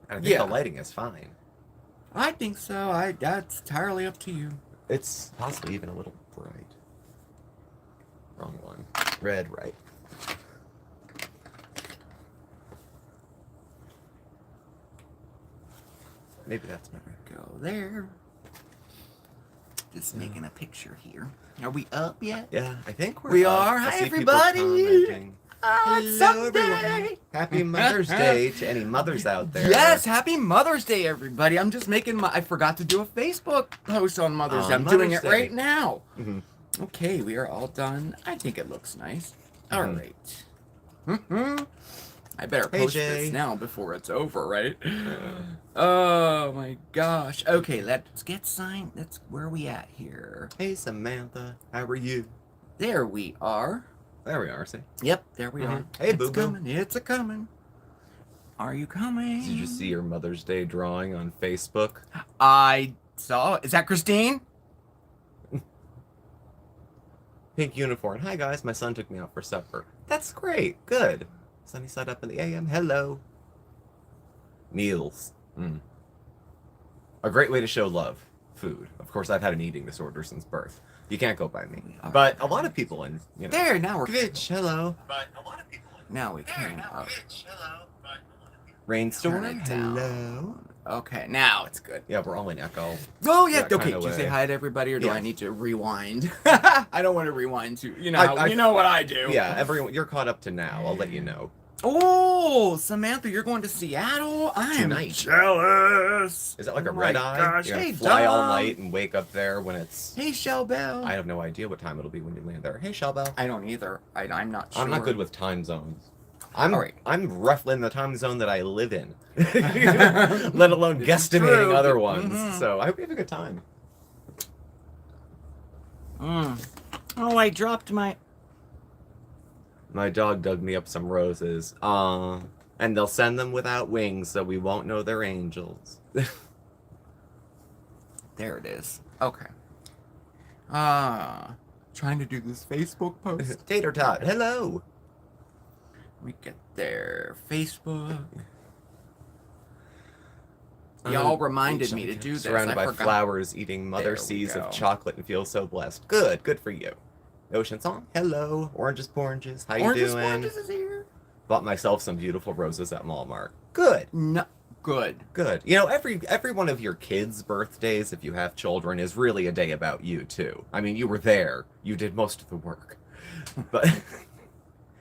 And I think the lighting is fine. I think so. That's entirely up to you. It's possibly even a little bright. Wrong one. Red, right. Maybe that's better. Go there. Just making a picture here. Are we up yet? Yeah, I think We up. are. I Hi, see people everybody. commenting. It's Hello, Sunday. everyone. Happy Mother's Day to any mothers out there. Yes, happy Mother's Day, everybody. I'm just making I forgot to do a Facebook post on Mother's Day. I'm doing it right now. Mm-hmm. Okay, we are all done. I think it looks nice. All right. I better post this now before it's over, right? Oh my gosh. Okay, let's get signed. Where are we at here? Hey Samantha, how are you? There we are. There we are, see? Yep, there we are. Hey, it's boo-boo. coming. It's a coming. Are you coming? Did you see your Mother's Day drawing on Facebook? I saw. Is that Christine? Pink uniform. Hi guys, my son took me out for supper. That's great. Good. Sunny side up in the AM. Hello. Meals. A great way to show love. Food. Of course, I've had an eating disorder since birth. You can't go by me. But a lot of people in, There, now we're... Glitch, hello. But a lot of people... Now we can... Rainstorm, down. hello. Okay, now it's good. Yeah, we're all in echo. Oh, yeah. That Okay, kinda did you say way. hi to everybody, or do Yes. I need to rewind? I don't want to rewind to... You know, you know what I do. Yeah, everyone, you're caught up to now. I'll let you know. Oh, Samantha, you're going to Seattle? I am Tonight. jealous. Is that like a Oh my red eye? gosh. You're gonna Hey, fly all Dom. night and wake up there when it's... Hey, Shellbell. I have no idea what time it'll be when you land there. Hey, Shellbell. I don't either. I'm not sure. I'm not good with time zones. I'm roughly in the time zone that I live in, let alone guesstimating true. other ones. So I hope you have a good time. Oh, I dropped my... My dog dug me up some roses. And they'll send them without wings, so we won't know they're angels. There it is. Okay. Trying to do this Facebook post. Tater Tot, hello. We get there. Facebook. Y'all reminded me to do this. Surrounded by I forgot. flowers, eating mother There we seas go. of chocolate and feel so blessed. Good for you. Ocean Song, hello. Oranges, Poranges, how you doing? Oranges is here. Bought myself some beautiful roses at Walmart. Good. No, good. Good. You know, every one of your kids' birthdays, if you have children, is really a day about you, too. I mean, you were there. You did most of the work. But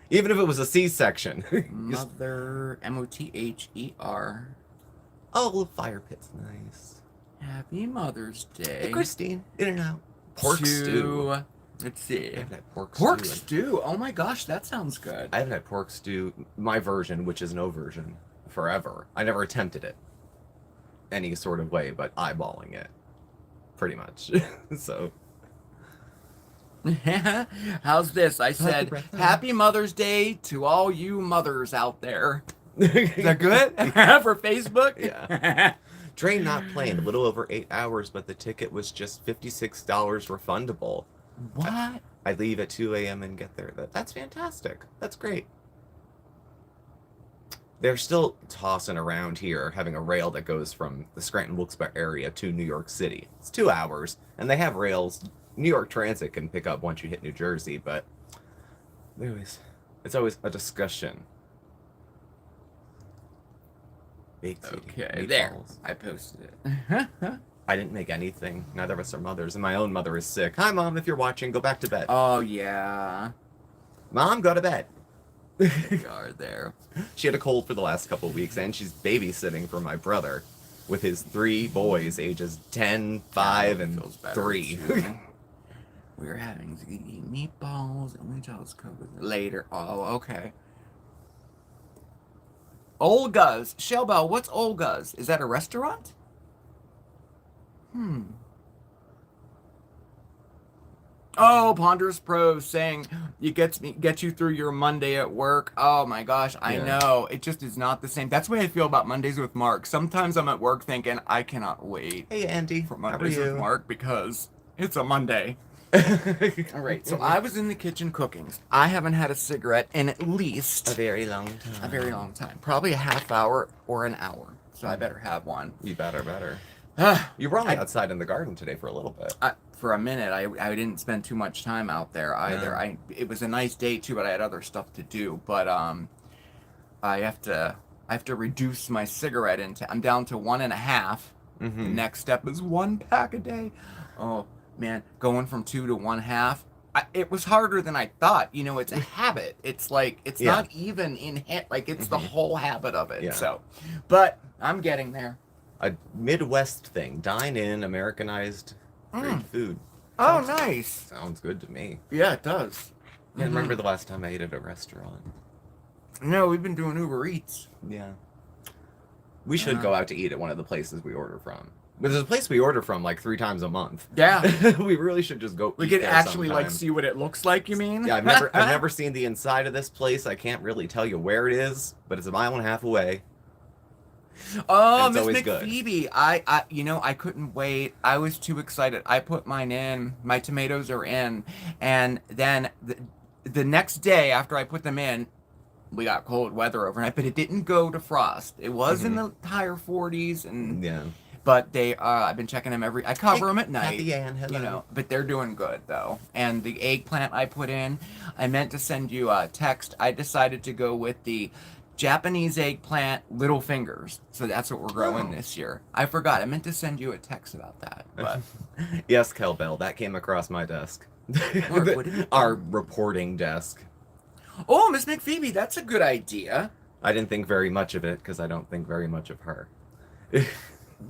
even if it was a C-section. Mother, M-O-T-H-E-R. Oh, fire pit's nice. Happy Mother's Day. Hey, Christine. In and out. Pork stew. Let's see. I haven't had pork stew. Oh my gosh, that sounds good. I haven't had pork stew, my version, which is no version, forever. I never attempted it any sort of way, but eyeballing it. Pretty much. So. How's this? I said, Happy Mother's Day to all you mothers out there. Is that good? For Facebook? Yeah. Train not plane, a little over 8 hours, but the ticket was just $56 refundable. What? I leave at 2 a.m. and get there. That's fantastic. That's great. They're still tossing around here, having a rail that goes from the Scranton Wilkes-Barre area to New York City. It's 2 hours, and they have rails. New York Transit can pick up once you hit New Jersey, but anyways, it's always a discussion. Okay, there. I posted it. I didn't make anything. Neither of us are mothers, and my own mother is sick. Hi, Mom, if you're watching, go back to bed. Oh, yeah. Mom, go to bed. You are there. She had a cold for the last couple of weeks, and she's babysitting for my brother with his 3 boys, ages 10, 5, and 3. We're having ziti meatballs, and we just cook with it later. Oh, okay. Olga's. Shellbell, what's Olga's? Is that a restaurant? Oh, Ponderous Pros saying it gets you through your Monday at work. Oh my gosh, I know. It just is not the same. That's the way I feel about Mondays with Marc. Sometimes I'm at work thinking, I cannot wait. Hey, Andy. For Mondays with Marc because it's a Monday. All right, so I was in the kitchen cooking. I haven't had a cigarette in at least a very long time. A very long time. Probably a half hour or an hour. so I better have one. You better. Ah, You were only outside in the garden today for a little bit. for a minute, I didn't spend too much time out there either. Yeah. It was a nice day too, but I had other stuff to do. But I have to reduce my cigarette intake. I'm down to 1.5. The next step is 1 pack a day. Oh man, going from 2 to 1/2. It was harder than I thought. You know, it's a habit. It's like it's not even in like it's the whole habit of it. Yeah. So, but I'm getting there. A Midwest thing. Dine in, Americanized great food. Oh, nice. Sounds good to me. Yeah, it does. I can't remember the last time I ate at a restaurant. No, we've been doing Uber Eats. Yeah. We should go out to eat at one of the places we order from. But there's a place we order from like 3 times a month. Yeah. We really should just go. We eat could there actually sometime. like see what it looks like, you mean? Yeah, I've never seen the inside of this place. I can't really tell you where it is, but it's 1.5 miles away. Oh, It's Miss always good. McPhoebe. I couldn't wait. I was too excited. I put mine in. My tomatoes are in. And then the next day after I put them in, we got cold weather overnight, but it didn't go to frost. It was in the higher 40s, and Yeah. but they I've been checking them I cover them at night. Kathy Ann, hello. You know, but they're doing good though. And the eggplant I put in, I meant to send you a text. I decided to go with the Japanese eggplant little fingers. So that's what we're growing this year. I forgot. I meant to send you a text about that. But Yes, Kelbell, that came across my desk. Mark, what did it Our reporting desk. oh, Miss McPhoebe, that's a good idea. I didn't think very much of it because I don't think very much of her.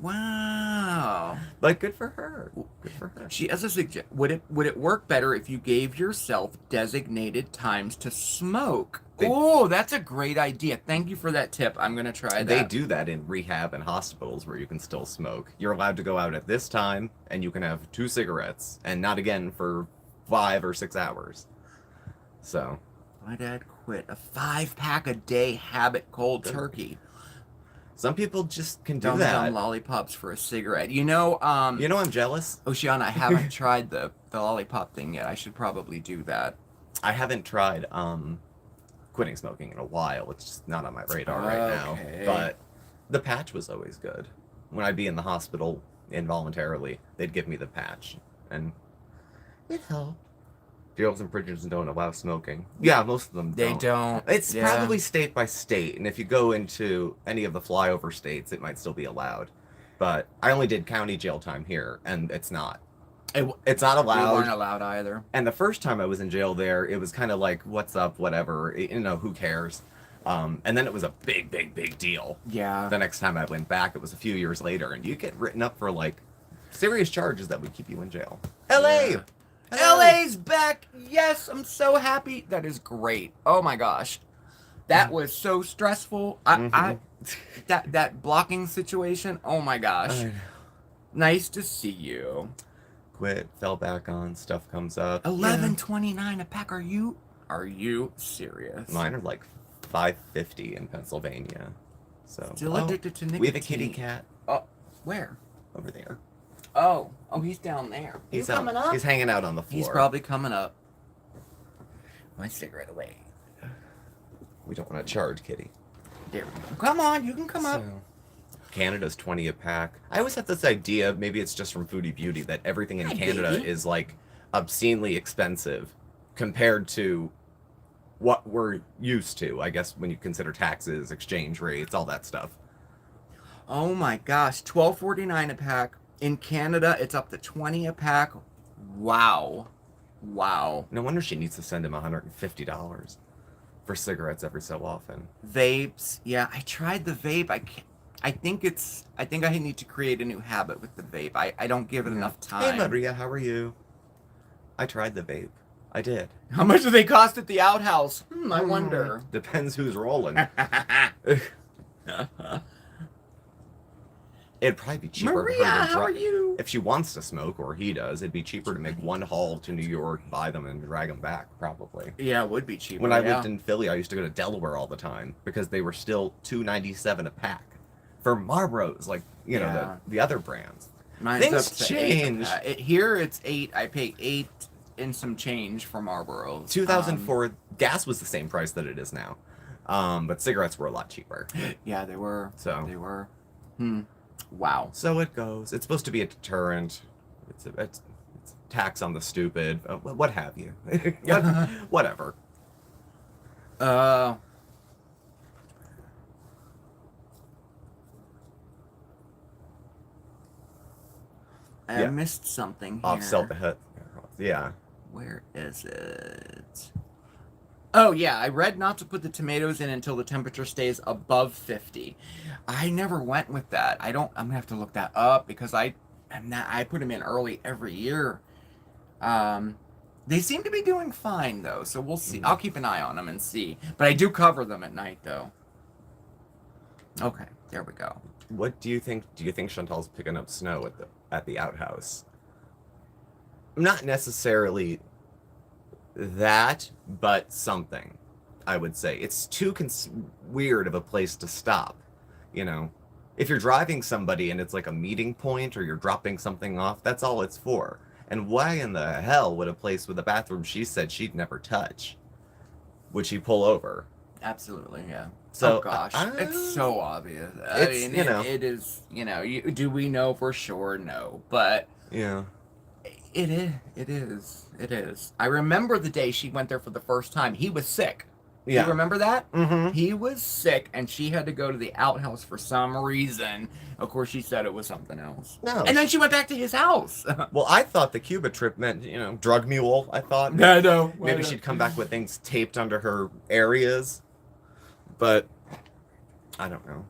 Wow. But good for her. Good for her. She has a suggestion. Would it work better if you gave yourself designated times to smoke? Oh, that's a great idea. Thank you for that tip. I'm gonna try that. They do that in rehab and hospitals where you can still smoke. You're allowed to go out at this time and you can have 2 cigarettes and not again for 5 or 6 hours. So My dad quit a 5-pack a day habit cold turkey. some people just can do Dumb that. lollipops for a cigarette. You know, You know I'm jealous. Oceana, I haven't tried the lollipop thing yet. I should probably do that. I haven't tried quitting smoking in a while. It's just not on my radar right now. Okay. But the patch was always good. When I'd be in the hospital involuntarily, they'd give me the patch, and it helped. Jails and prisons don't allow smoking. Yeah, most of them They don't. It's Yeah. probably state by state, and if you go into any of the flyover states, it might still be allowed. But I only did county jail time here, and it's not. It's not We allowed. weren't allowed either. And the first time I was in jail there, it was kind of like, what's up, whatever, you know, who cares? And then it was a big deal. Yeah. The next time I went back, it was a few years later, and you get written up for, like, serious charges that would keep you in jail. LA! Yeah. LA's back. Yes, I'm so happy. That is great. Oh my gosh. That was so stressful. That blocking situation. Oh my gosh. Nice to see you. Quit, fell back on, stuff comes up. $11.29 a pack. Are you serious? Mine are like $5.50 in Pennsylvania. So Still addicted to nicotine. we have a kitty cat Oh, where? over there. Oh, he's down there. He's coming up? He's hanging out on the floor. He's probably coming up. My cigarette away. We don't want to charge Kitty. There we go. Come on, you can come up. Canada's 20 a pack. I always have this idea, maybe it's just from Foodie Beauty, that everything in Hi, Canada baby. is like obscenely expensive compared to what we're used to, I guess, when you consider taxes, exchange rates, all that stuff. Oh my gosh, $12.49 a pack. In Canada, it's up to 20 a pack. Wow. No wonder she needs to send him $150 for cigarettes every so often. Vapes. Yeah, I tried the vape. I think I need to create a new habit with the vape. I don't give it enough time. Hey, Maria, how are you? I tried the vape. I did. How much do they cost at the outhouse? I wonder. Depends who's rolling. It'd probably be cheaper. for her Maria, to how are dri- you? If she wants to smoke, or he does, it'd be cheaper to make one haul to New York, buy them, and drag them back, probably. Yeah, it would be cheaper. When I lived in Philly, I used to go to Delaware all the time because they were still $2.97 a pack for Marlboros, like, you know, the other brands. Mine's Things up to change. 8 a pack. Here it's 8. I pay 8 and some change for Marlboros. 2004, gas was the same price that it is now. But cigarettes were a lot cheaper. Yeah, they were. So They were. Wow. So it goes. It's supposed to be a deterrent. It's a tax on the stupid. What have you? Whatever. Uh. I Yeah. missed something here. Offset the hut. Yeah. Where is it? Oh, yeah. I read not to put the tomatoes in until the temperature stays above 50. I never went with that. I'm going to have to look that up because I put them in early every year. They seem to be doing fine, though, so we'll see. I'll keep an eye on them and see. But I do cover them at night, though. Okay, there we go. What do you think? Do you think Chantal's picking up snow at the outhouse? Not necessarily that, but something. I would say it's too weird of a place to stop. You know, if you're driving somebody and it's like a meeting point or you're dropping something off, that's all it's for. And why in the hell would a place with a bathroom she said she'd never touch would she pull over? Absolutely, yeah. So, oh gosh, it's so obvious. It is. Do we know for sure? No, but yeah, it is. It is. It is. I remember the day she went there for the first time. He was sick. yeah. You remember that? Mm-hmm. He was sick, and she had to go to the outhouse for some reason. Of course, she said it was something else. No. And then she went back to his house. Well, I thought the Cuba trip meant, drug mule. I thought. I know. Maybe she'd come back with things taped under her areas. But I don't know.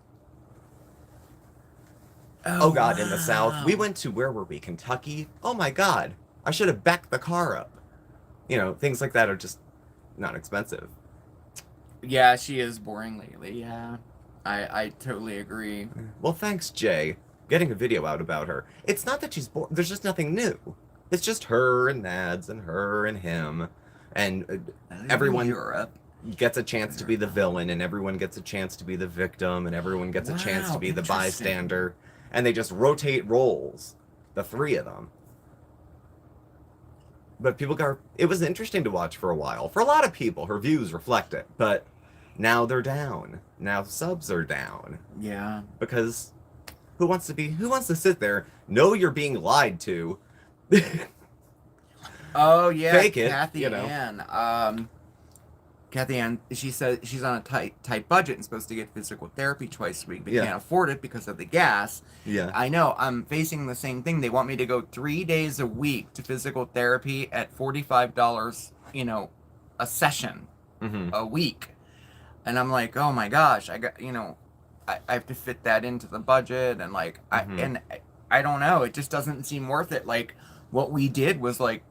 Oh God, in the South. We went to, where were we? Kentucky? Oh my God. I should have backed the car up. Things like that are just not expensive. Yeah, she is boring lately, yeah. I totally agree. Well, thanks, Jay. Getting a video out about her. It's not that she's boring. There's just nothing new. It's just her and Nads and her and him. And everyone gets a chance to be the villain, and everyone gets a chance to be the victim, and everyone gets a chance to be the bystander. And they just rotate roles, the three of them. But it was interesting to watch for a while. For a lot of people, her views reflect it. But now they're down. Now subs are down. Yeah. Because who wants to sit there, know you're being lied to? Oh, yeah. Fake it, Kathy Ann. Kathy Ann, she said she's on a tight budget and supposed to get physical therapy twice a week, but can't afford it because of the gas. Yeah. I know. I'm facing the same thing. They want me to go 3 days a week to physical therapy at $45, a session a week. And I'm like, oh my gosh, I got, I have to fit that into the budget. And I don't know. It just doesn't seem worth it. Like what we did was like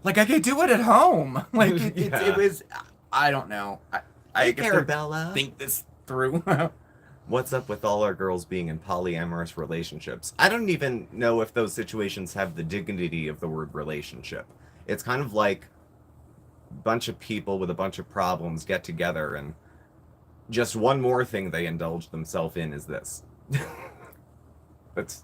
I could do it at home. Like it was, I don't know. I Hey, guess Carabella. think this through. What's up with all our girls being in polyamorous relationships? I don't even know if those situations have the dignity of the word relationship. It's kind of like a bunch of people with a bunch of problems get together and just one more thing they indulge themselves in is this. That's,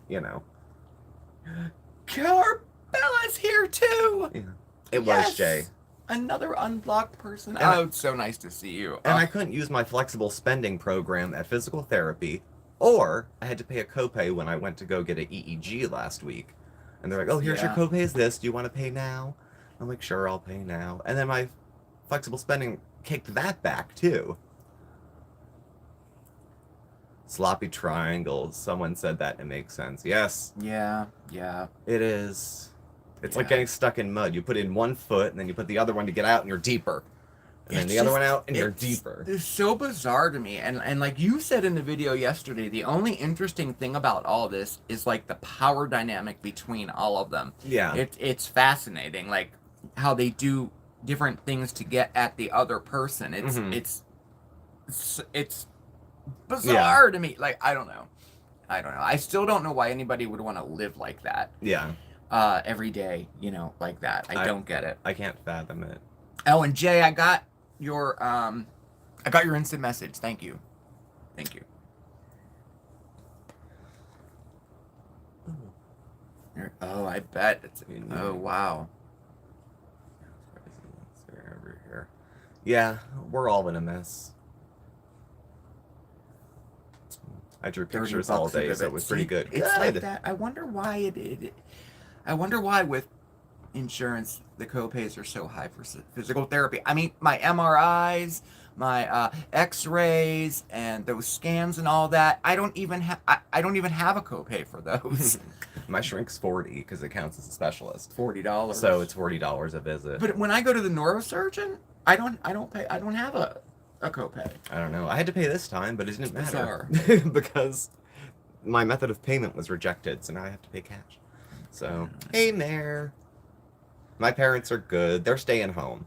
Carabella's here too. Yeah. It was Jay. Another unblocked person. It's so nice to see you. And I couldn't use my flexible spending program at physical therapy, or I had to pay a copay when I went to go get an EEG last week. And they're like, oh, here's your copay is this. Do you want to pay now? I'm like, sure, I'll pay now. And then my flexible spending kicked that back, too. Sloppy triangles. Someone said that and it makes sense. Yes. Yeah. It is. It's like getting stuck in mud. You put in one foot, and then you put the other one to get out, and you're deeper. And then the other one out, and you're deeper. It's so bizarre to me. And like you said in the video yesterday, the only interesting thing about all this is like the power dynamic between all of them. Yeah. It's fascinating, like how they do different things to get at the other person. It's bizarre to me. Like, I don't know. I still don't know why anybody would want to live like that. Yeah. Every day, like that. I don't get it. I can't fathom it. Oh, and Jay, I got your instant message. Thank you. Oh, I bet. Oh, wow. Over here. Yeah, we're all in a mess. I drew 30 pictures all bucks a day, so visit. it was pretty See, good. It's Good. like that. I wonder why I wonder why with insurance the copays are so high for physical therapy. I mean, my MRIs, my X-rays, and those scans and all that. I don't even have. I don't even have a copay for those. My shrink's 40 because it counts as a specialist. $40. So it's $40 a visit. But when I go to the neurosurgeon, I don't pay. I don't have a copay. I don't know. I had to pay this time, but it didn't matter because my method of payment was rejected, so now I have to pay cash. So, hey, Mayor. My parents are good. They're staying home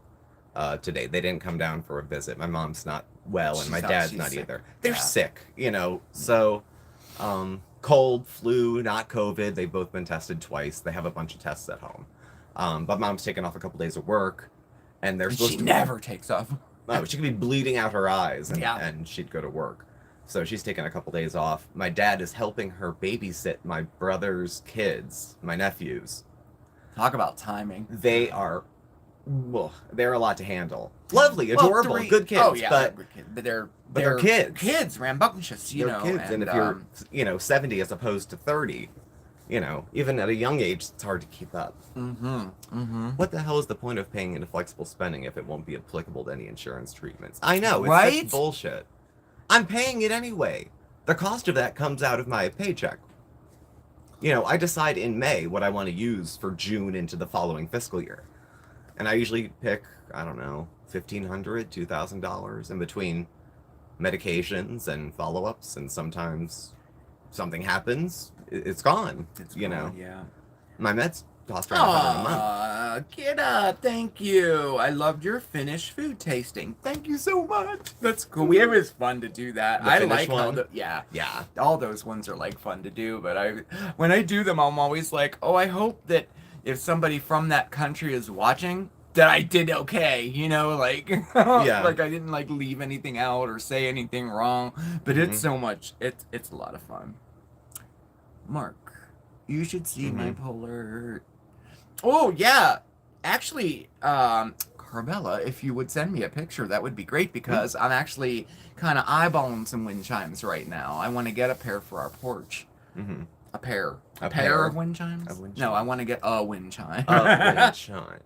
today. They didn't come down for a visit. My mom's not well, and my dad's not either. They're sick, so cold, flu, not COVID. They've both been tested twice. They have a bunch of tests at home. But mom's taken off a couple days of work, and they're supposed to... She never takes off. Oh, she could be bleeding out her eyes, Yeah. and she'd go to work. So she's taken a couple days off. My dad is helping her babysit my brother's kids, my nephews. Talk about timing. They're a lot to handle. Lovely, adorable, good kids. Oh, yeah, but they're kids. Kids, rambunctious, they're kids, and if you're 70 as opposed to 30, even at a young age, it's hard to keep up. What the hell is the point of paying into flexible spending if it won't be applicable to any insurance treatments? I know, it's such bullshit. I'm paying it anyway. The cost of that comes out of my paycheck. I decide in May what I want to use for June into the following fiscal year. And I usually pick, I don't know, $1,500, $2,000 in between medications and follow-ups, and sometimes something happens, it's gone. It's gone, yeah. My meds cost around $100 a month. Kidda, thank you. I loved your Finnish food tasting. Thank you so much. That's cool. It was fun to do that. I like one. Yeah. All those ones are like fun to do, but when I do them, I'm always like, oh, I hope that if somebody from that country is watching, that I did okay, like I didn't like leave anything out or say anything wrong. But it's so much. It's a lot of fun. Mark, you should see my polar. Oh yeah, actually, Carmela, if you would send me a picture, that would be great because I'm actually kind of eyeballing some wind chimes right now. I want to get a pair for our porch. A pair of wind chimes. No, I want to get a wind chime. A wind chime.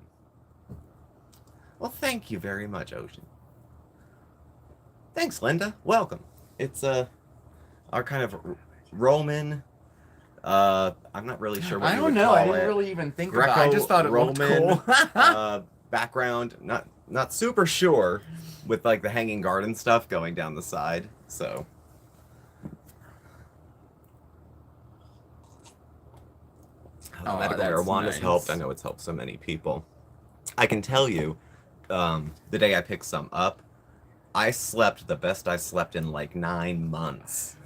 Well, thank you very much, Ocean. Thanks, Linda. Welcome. It's our kind of Roman. I'm not really sure what you would call it. I didn't really even think about it. I just thought it looked cool. Background, not super sure, with like the hanging garden stuff going down the side. So. Medical marijuana's helped. I know it's helped so many people. I can tell you, the day I picked some up, I slept the best I slept in like 9 months.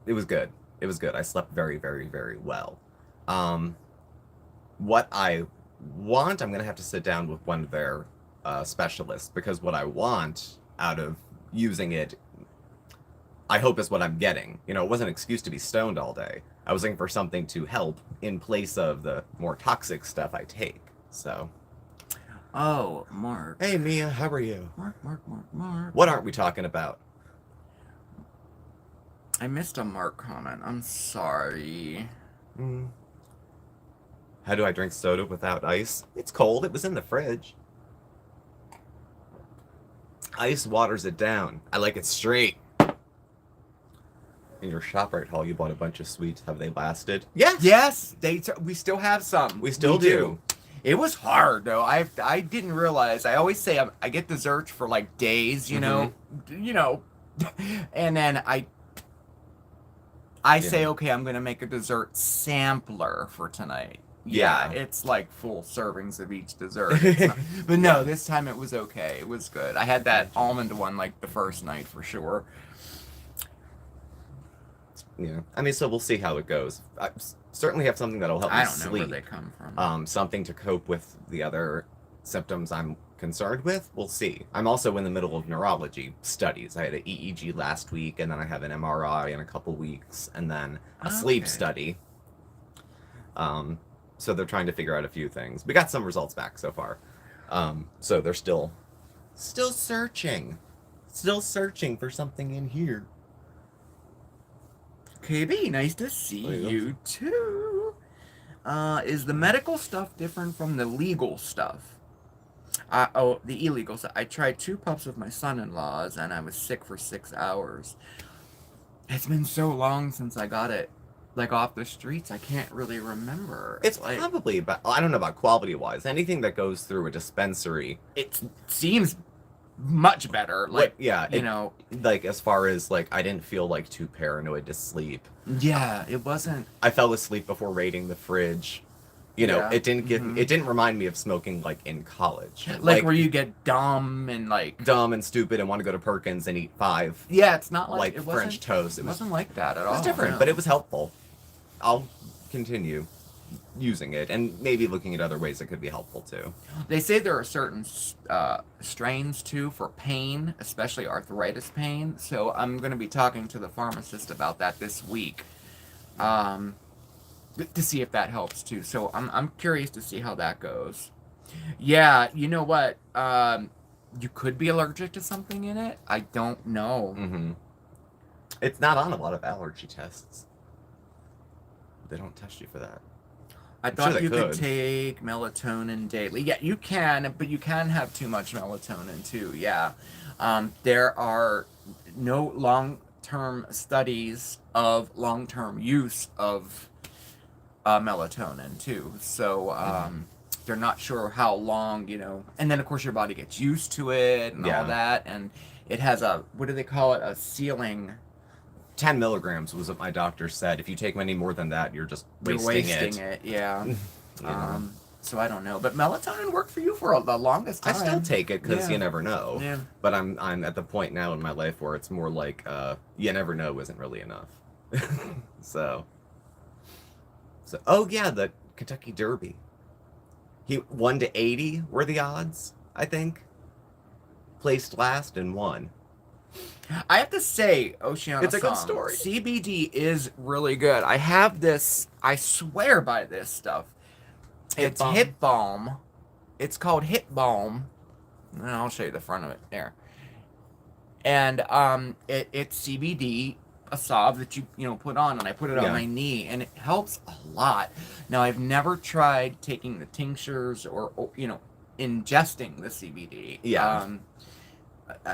It was good. I slept very, very, very well. What I want, I'm going to have to sit down with one of their specialists, because what I want out of using it, I hope is what I'm getting. It wasn't an excuse to be stoned all day. I was looking for something to help in place of the more toxic stuff I take. So. Oh, Mark. Hey, Mia, how are you? Mark. What aren't we talking about? I missed a Mark comment. I'm sorry. How do I drink soda without ice? It's cold. It was in the fridge. Ice waters it down. I like it straight. In your ShopRite haul, you bought a bunch of sweets. Have they lasted? Yes. We still have some. We still do. It was hard though. I didn't realize. I always say I get desserts for like days, and then I say, okay, I'm gonna make a dessert sampler for tonight. Yeah, it's like full servings of each dessert. But no, this time it was okay. It was good. I had that almond one like the first night for sure. Yeah, I mean, so we'll see how it goes. I certainly have something that'll help me sleep. I don't know where they come from. Something to cope with the other symptoms I'm concerned with. We'll see. I'm also in the middle of neurology studies. I had an EEG last week, and then I have an MRI in a couple weeks, and then a sleep study. So they're trying to figure out a few things. We got some results back so far. So they're still Still searching. Still searching for something in here. KB, nice to see you too. Is the medical stuff different from the legal stuff? The illegal stuff. I tried 2 puffs with my son-in-laws, and I was sick for 6 hours. It's been so long since I got it, like, off the streets. I can't really remember. It's like, probably about, I don't know about quality-wise. Anything that goes through a dispensary, it seems much better. Like, yeah, you know, like as far as like, I didn't feel like too paranoid to sleep. Yeah, it wasn't. I fell asleep before raiding the fridge. You know, Yeah. it didn't give. It didn't remind me of smoking like in college, Like where you get dumb and like dumb and stupid and want to go to Perkins and eat 5. Yeah, it's not like it French toast. It wasn't like that at all. It was different, no. but it was helpful. I'll continue using it and maybe looking at other ways that could be helpful too. They say there are certain strains too for pain, especially arthritis pain. So I'm going to be talking to the pharmacist about that this week, to see if that helps too. So I'm curious to see how that goes. Yeah, you know what? You could be allergic to something in it. I don't know. Mm-hmm. It's not on a lot of allergy tests. They don't test you for that. I thought you could take melatonin daily. Yeah, you can, but you can have too much melatonin too. Yeah. There are no long-term studies of long-term use of melatonin too. So they're not sure how long, you know. And then, of course, your body gets used to it and all that. And it has a, what do they call it? A ceiling. 10 milligrams was what my doctor said. If you take any more than that, you're just wasting it. Yeah. So I don't know, but melatonin worked for you for the longest time. I still take it because you never know. Yeah. But I'm at the point now in my life where it's more like you never know isn't really enough. so oh yeah, the Kentucky Derby. He 1 to 80 were the odds, I think. Placed last and won. I have to say, Oceana, it's a good story. CBD is really good. I have this. I swear by this stuff. It's Hip Balm. It's called Hip Balm. And I'll show you the front of it there. And it's CBD, a salve that you put on, and I put it on my knee, and it helps a lot. Now I've never tried taking the tinctures or ingesting the CBD. Yeah.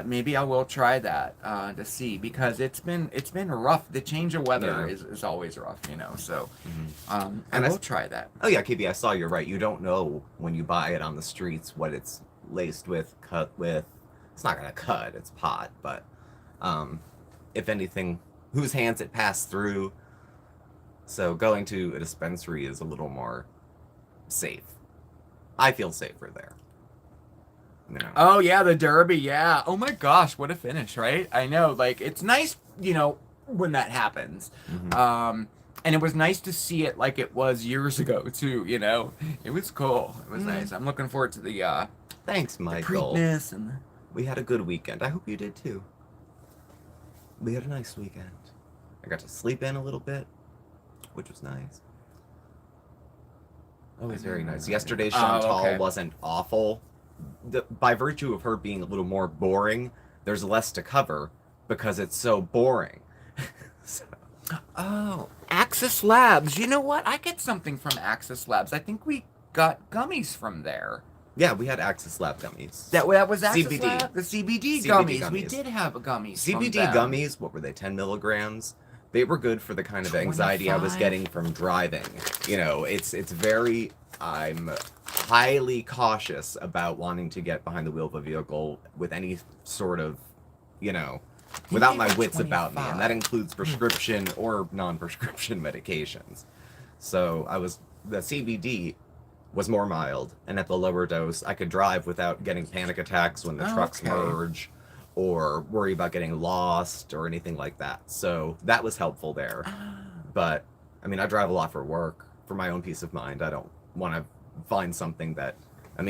Maybe I will try that to see, because it's been rough. The change of weather is always rough, So and I will try that. Oh yeah, KB, I saw you're right. You don't know when you buy it on the streets what it's laced with, cut with. It's not gonna cut. It's pot, but if anything, whose hands it passed through. So going to a dispensary is a little more safe. I feel safer there. No. Oh yeah, the Derby, yeah. Oh my gosh, what a finish, right? I know, like, it's nice, when that happens. And it was nice to see it like it was years ago too, It was cool. It was nice. I'm looking forward to the thanks, Michael. The Preakness and we had a good weekend. I hope you did too. We had a nice weekend. I got to sleep in a little bit, which was nice. Oh, it was very nice. Yesterday's Chantal wasn't awful. By virtue of her being a little more boring, there's less to cover because it's so boring. Oh, Axis Labs. You know what? I get something from Axis Labs. I think we got gummies from there. Yeah, we had Axis Lab gummies. That was Axis CBD. Lab? The CBD gummies. We did have gummies. CBD gummies, what were they, 10 milligrams? They were good for the kind of anxiety I was getting from driving. It's very... I'm highly cautious about wanting to get behind the wheel of a vehicle with any sort of, without my wits about me. And that includes prescription or non-prescription medications. So the CBD was more mild. And at the lower dose, I could drive without getting panic attacks when the trucks merge or worry about getting lost or anything like that. So that was helpful there. But, I drive a lot for work. For my own peace of mind, I don't want to find something that,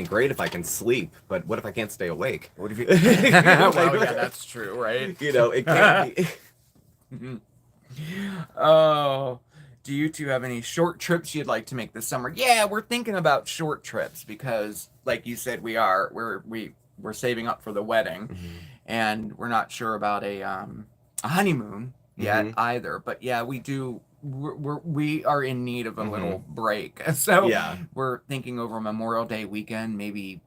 great if I can sleep, but what if I can't stay awake? What if you... Well, yeah, that's true, right? It can't be... Oh, do you two have any short trips you'd like to make this summer? Yeah, we're thinking about short trips because, like you said, we we're saving up for the wedding, and we're not sure about a honeymoon yet either. But yeah, we are in need of a little break. So we're thinking over Memorial Day weekend, maybe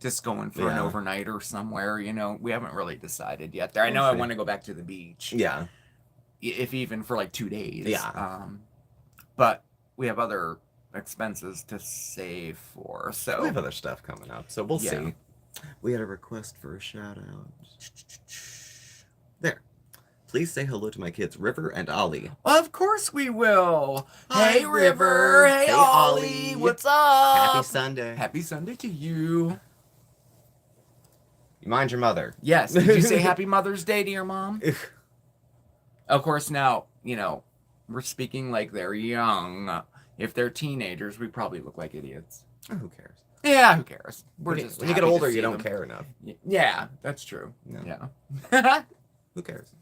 just going for an overnight or somewhere. You know, we haven't really decided yet. There, I know I want to go back to the beach. Yeah. If even for like 2 days. Yeah. But we have other expenses to save for, so we have other stuff coming up, so we'll see. We had a request for a shout out. There. Please say hello to my kids, River and Ollie. Of course we will. Hi, hey, River. Hey, Ollie. What's up? Happy Sunday. Happy Sunday to you. You mind your mother. Yes. Did you say Happy Mother's Day to your mom? Of course, now, you know, we're speaking like they're young. If they're teenagers, we probably look like idiots. Oh, who cares? Yeah, who cares? When you get older, you don't care enough. Yeah, that's true. No. Yeah. Who cares?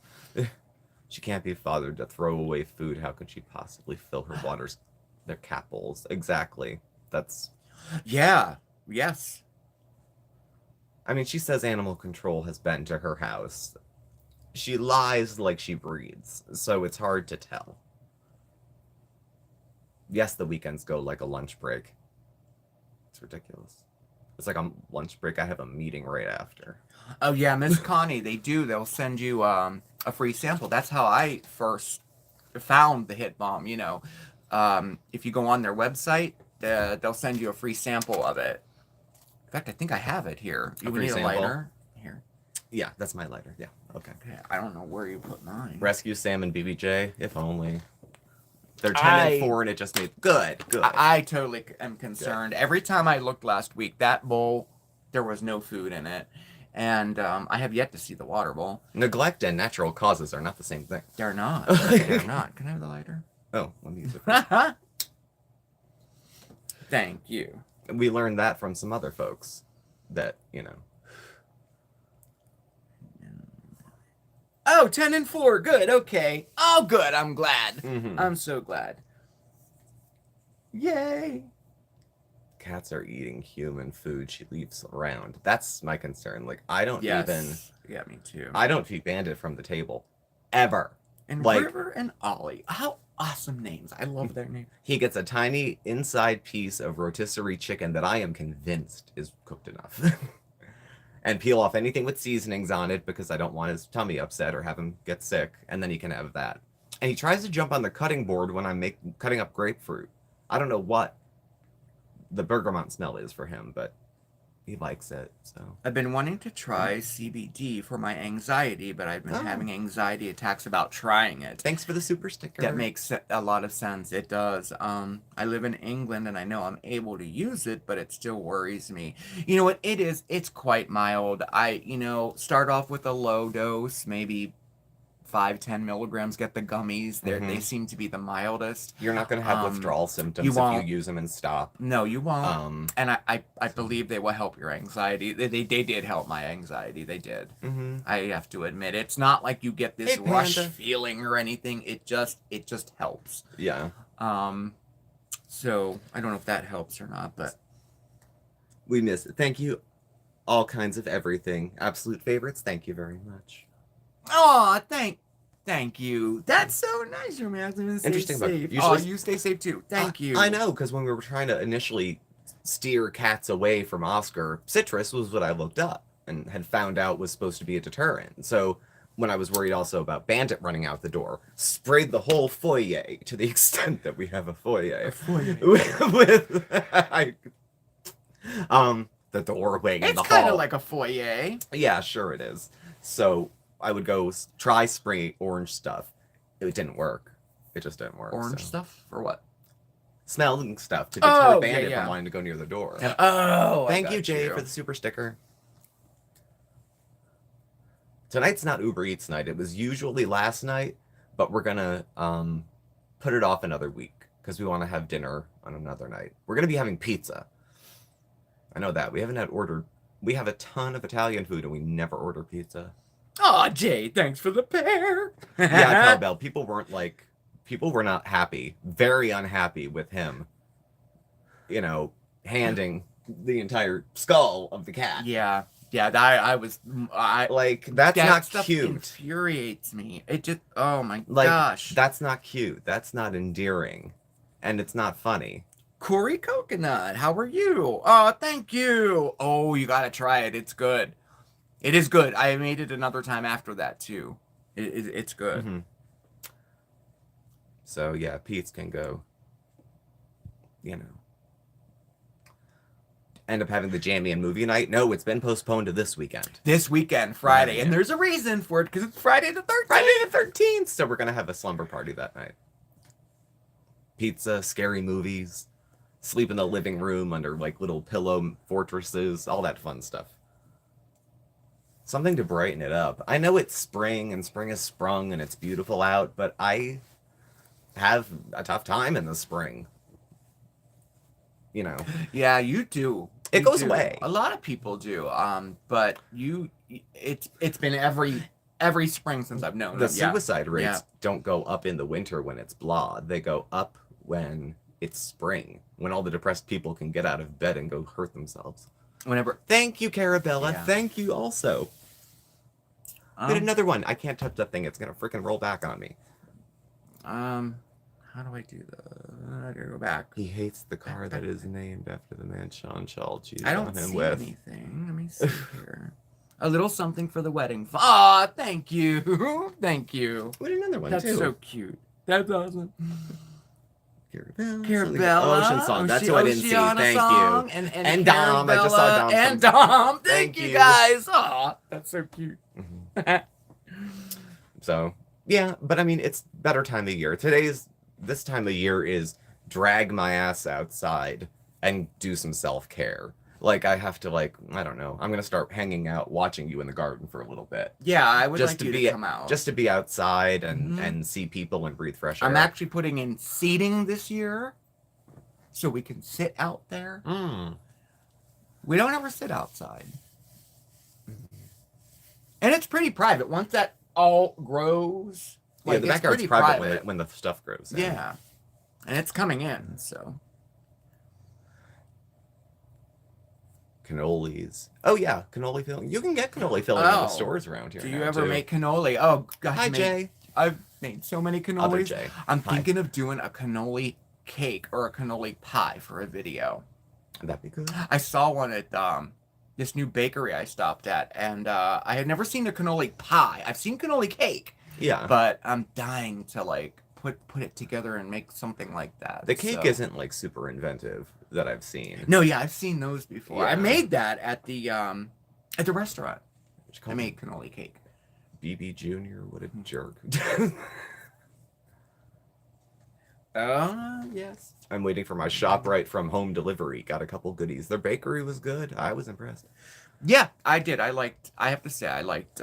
She can't be fathered to throw away food. How could she possibly fill her waters, their cat bowls? Exactly. That's... Yeah. Yes. I mean, she says animal control has been to her house. She lies like she breathes, so it's hard to tell. Yes, the weekends go like a lunch break. It's ridiculous. It's like a lunch break. I have a meeting right after. Oh, yeah, Miss Connie, they do. They'll send you a free sample. That's how I first found the Hit Bomb, you know. If you go on their website, they'll send you a free sample of it. In fact, I think I have it here. You need a lighter? Here. Yeah, that's my lighter. Yeah, okay. I don't know where you put mine. Rescue Salmon BBJ, if only. They're 10 and 4, and it just made... Good. I totally am concerned. Good. Every time I looked last week, that bowl, there was no food in it. And I have yet to see the water bowl. Neglect and natural causes are not the same thing. They're not. They're not. Can I have the lighter? Oh, let me use it. Thank you. We learned that from some other folks that, you know. Oh, 10 and 4. Good. Okay. Oh, good. I'm glad. Mm-hmm. I'm so glad. Yay. Cats are eating human food she leaves around. That's my concern. Like, I don't even... Yeah, me too. I don't feed Bandit from the table. Ever. And like, River and Ollie. How awesome names. I love their names. He gets a tiny inside piece of rotisserie chicken that I am convinced is cooked enough. And peel off anything with seasonings on it because I don't want his tummy upset or have him get sick. And then he can have that. And he tries to jump on the cutting board when I'm cutting up grapefruit. I don't know what the bergamot smell is for him, but he likes it. So I've been wanting to try CBD for my anxiety, but I've been having anxiety attacks about trying it. Thanks for the super sticker. That makes a lot of sense. It does. I live in England and I know I'm able to use it, but it still worries me. You know what it is? It's quite mild. Start off with a low dose, maybe 5-10 milligrams, get the gummies. They seem to be the mildest. You're not going to have withdrawal symptoms if you use them and stop. No, you won't. And I believe they will help your anxiety. They did help my anxiety. They did. Mm-hmm. I have to admit. It's not like you get this rush feeling or anything. It just helps. Yeah. So I don't know if that helps or not, but we miss it. Thank you. All kinds of everything. Absolute favorites. Thank you very much. Oh, thank you. That's so nice, your man. Interesting. Safe. You stay safe too. Thank you. I know, because when we were trying to initially steer cats away from Oscar, citrus was what I looked up and had found out was supposed to be a deterrent. So when I was worried also about Bandit running out the door, sprayed the whole foyer to the extent that we have a foyer. The doorway in the hall. It's kind of like a foyer. Yeah, sure it is. So I would go try spray orange stuff. It didn't work. It just didn't work. Orange stuff? For what? Smelling stuff to deter Bandit from wanting to go near the door. Thank you, Jay, for the super sticker. Tonight's not Uber Eats night. It was usually last night, but we're going to put it off another week because we want to have dinner on another night. We're going to be having pizza. I know that. We haven't had ordered. We have a ton of Italian food and we never order pizza. Oh, Jay, thanks for the pair. Yeah, Cowbell. People were not happy, very unhappy with him, handing the entire skull of the cat. Yeah, Yeah, I was. Like, that's That not stuff cute. infuriates me. It just. Oh my Like, gosh. that's not cute. That's not endearing. And it's not funny. Corey Coconut, how are you? Oh, thank you. Oh, you gotta try it. It's good. It is good. I made it another time after that too. It's good. Mm-hmm. So yeah, Pete's can go. You know. End up having the Jammy and movie night. No, it's been postponed to this weekend. This weekend, Friday, Yeah. and there's a reason for it because it's Friday the 13th. Friday the 13th. So we're gonna have a slumber party that night. Pizza, scary movies, sleep in the living room under like little pillow fortresses, all that fun stuff. Something to brighten it up. I know it's spring and spring has sprung and it's beautiful out, but I have a tough time in the spring. You know. Yeah, you do. It You goes do. away. A lot of people do. But it's been every spring since I've known. The Yeah. suicide rates Yeah. don't go up in the winter when it's blah. They go up when it's spring, when all the depressed people can get out of bed and go hurt themselves. Whenever. Thank you, Carabella. Yeah. Thank you also. But another one. I can't touch that thing. It's gonna freaking roll back on me. How do I do I gotta go back. He hates the car that is named after the man Sean Shaw cheated I on don't him see with. anything. Let me see here. A little something for the wedding. Ah, thank you. Thank you. We did another one That's too. so cute. That's awesome. Carabella. Ocean song. That's what I didn't see. Oceana Thank song, you. And Dom. I just saw Carabella Dom. And Dom. Thank Thank you you. guys. Aw, that's so cute. So yeah, but I mean, it's better time of year. This time of year is drag my ass outside and do some self-care. Like I have to I don't know. I'm gonna start hanging out, watching you in the garden for a little bit. Yeah, I would Just like to you be to come out. Just to be outside and Mhm. and see people and breathe fresh air. I'm actually putting in seating this year so we can sit out there. We don't ever sit outside. And it's pretty private. Once that all grows, Yeah, the it's backyard's pretty private when the stuff grows in. Yeah. And it's coming in, so. Cannolis. Oh yeah, cannoli filling. You can get cannoli filling in the Oh. stores around here. Do you now, ever too. make cannoli? Oh, gosh. Hi, Jay. I've made so many Other cannolis. Jay. I'm Hi. thinking of doing a cannoli cake or a cannoli pie for a video. That'd be good. I saw one at this new bakery I stopped at, and I had never seen a cannoli pie. I've seen cannoli cake, Yeah. but I'm dying to put it together and make something like that. The cake so. isn't super inventive that I've seen. No, yeah, I've seen those before. Yeah. I made that at the restaurant. It's I called made cannoli cake. BB Junior. What a jerk. Yes. I'm waiting for my ShopRite from home delivery. Got a couple goodies. Their bakery was good. I was impressed. Yeah, I did. I have to say, I liked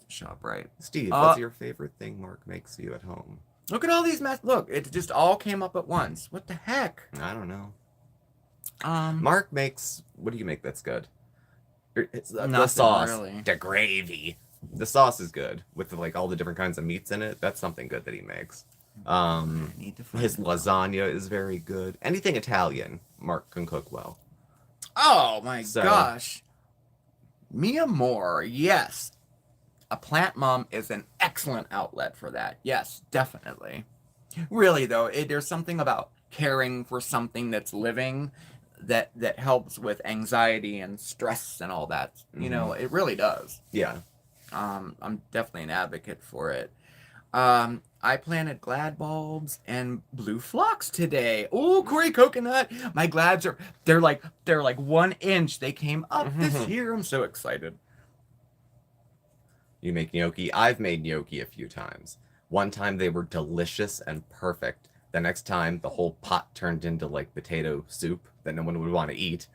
ShopRite. Steve, what's your favorite thing Mark makes you at home? Look at all these Look, it just all came up at once. What the heck? I don't know. Um, Mark makes. What do you make that's good? It's the Nothing, sauce. really. The gravy. The sauce is good with all the different kinds of meats in it. That's something good that he makes. I need to find His it. lasagna is very good. Anything Italian, Mark can cook well. Oh my So- gosh. Mia Moore, yes. A plant mom is an excellent outlet for that. Yes, definitely. Really though, there's something about caring for something that's living that helps with anxiety and stress and all that. You know, it really does. Yeah. I'm definitely an advocate for it. I planted glad bulbs and blue phlox today. Oh, Corey Coconut. My glads they're like 1 inch. They came up this year. I'm so excited. You make gnocchi. I've made gnocchi a few times. One time they were delicious and perfect. The next time the whole pot turned into potato soup that no one would want to eat.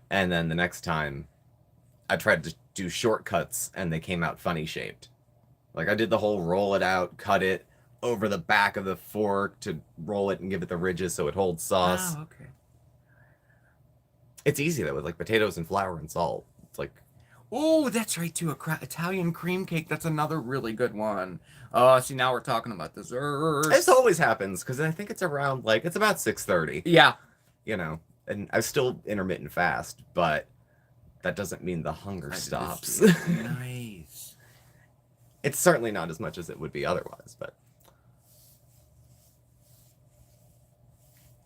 And then the next time I tried to do shortcuts and they came out funny shaped. I did the whole roll it out, cut it over the back of the fork to roll it and give it the ridges so it holds sauce. Oh, okay. It's easy though with potatoes and flour and salt. It's Oh, that's right too. Italian cream cake. That's another really good one. Oh, see, now we're talking about desserts. this always happens because I think it's around it's about 6:30. Yeah. And I still intermittent fast, but that doesn't mean the hunger stops. Nice. It's certainly not as much as it would be otherwise, but.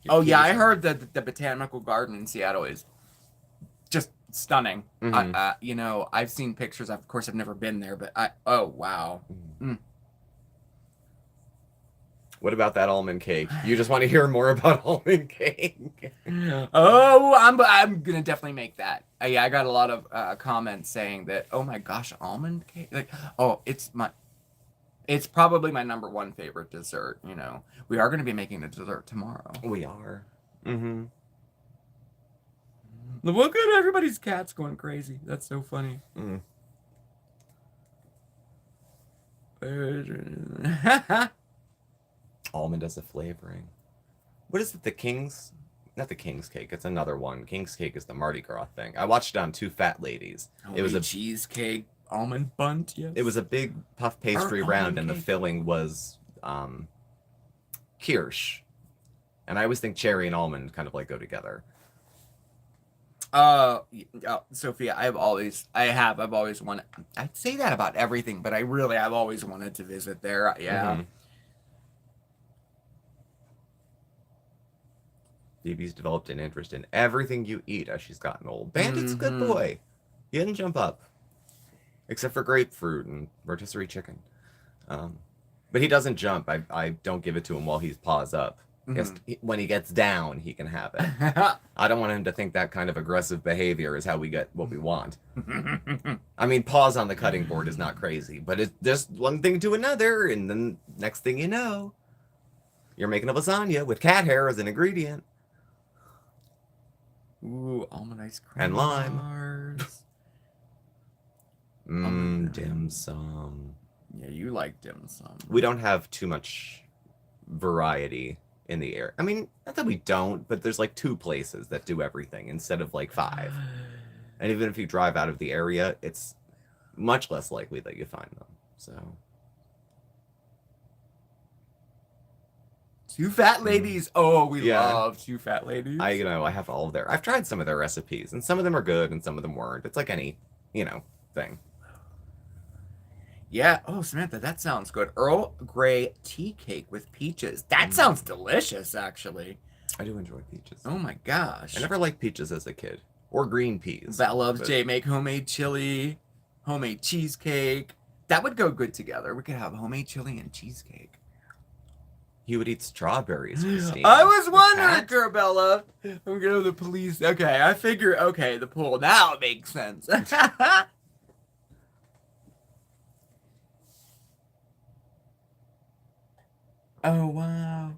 Oh yeah, I heard that the Botanical Garden in Seattle is just stunning. Mhm. I've seen pictures. Of course, I've never been there, but oh wow. What about that almond cake? You just want to hear more about almond cake? Oh, I'm gonna definitely make that. Yeah, I got a lot of comments saying that. Oh my gosh, almond cake! Like, oh, it's probably my number one favorite dessert. We are gonna be making the dessert tomorrow. We are. Mm-hmm. Look at everybody's cat's going crazy. That's so funny. Mm. Almond as a flavoring. What is it? Not the King's Cake. It's another one. King's Cake is the Mardi Gras thing. I watched it on Two Fat Ladies. It was a cheesecake almond bunt. Yes. It was a big puff pastry round, and the filling was kirsch. And I always think cherry and almond kind of like go together. Sophia, I've always wanted. I'd say that about everything, but I've always wanted to visit there. Yeah. Mm-hmm. Phoebe's developed an interest in everything you eat as she's gotten old. Bandit's a good boy. He didn't jump up. Except for grapefruit and rotisserie chicken. But he doesn't jump. I don't give it to him while he's paws up. When he gets down, he can have it. I don't want him to think that kind of aggressive behavior is how we get what we want. I mean, paws on the cutting board is not crazy, but it's just one thing to another, and then next thing you know, you're making a lasagna with cat hair as an ingredient. Ooh, almond ice cream. And lime. Bars. Dim sum. Yeah, you like dim sum. We don't have too much variety in the area. I mean, not that we don't, but there's like 2 places that do everything instead of like 5. And even if you drive out of the area, it's much less likely that you find them. So. Two Fat Ladies. Oh, we love Two Fat Ladies. I have all of I've tried some of their recipes, and some of them are good and some of them weren't. It's like any, thing. Yeah. Oh, Samantha, that sounds good. Earl Grey tea cake with peaches. That sounds delicious, actually. I do enjoy peaches. Oh my gosh. I never liked peaches as a kid. Or green peas. That loves Jay. Make homemade chili, homemade cheesecake. That would go good together. We could have homemade chili and cheesecake. He would eat strawberries, Christine. I was wondering, Carabella. I'm going to the police. Okay, I figure, the pool. Now it makes sense. Oh, wow.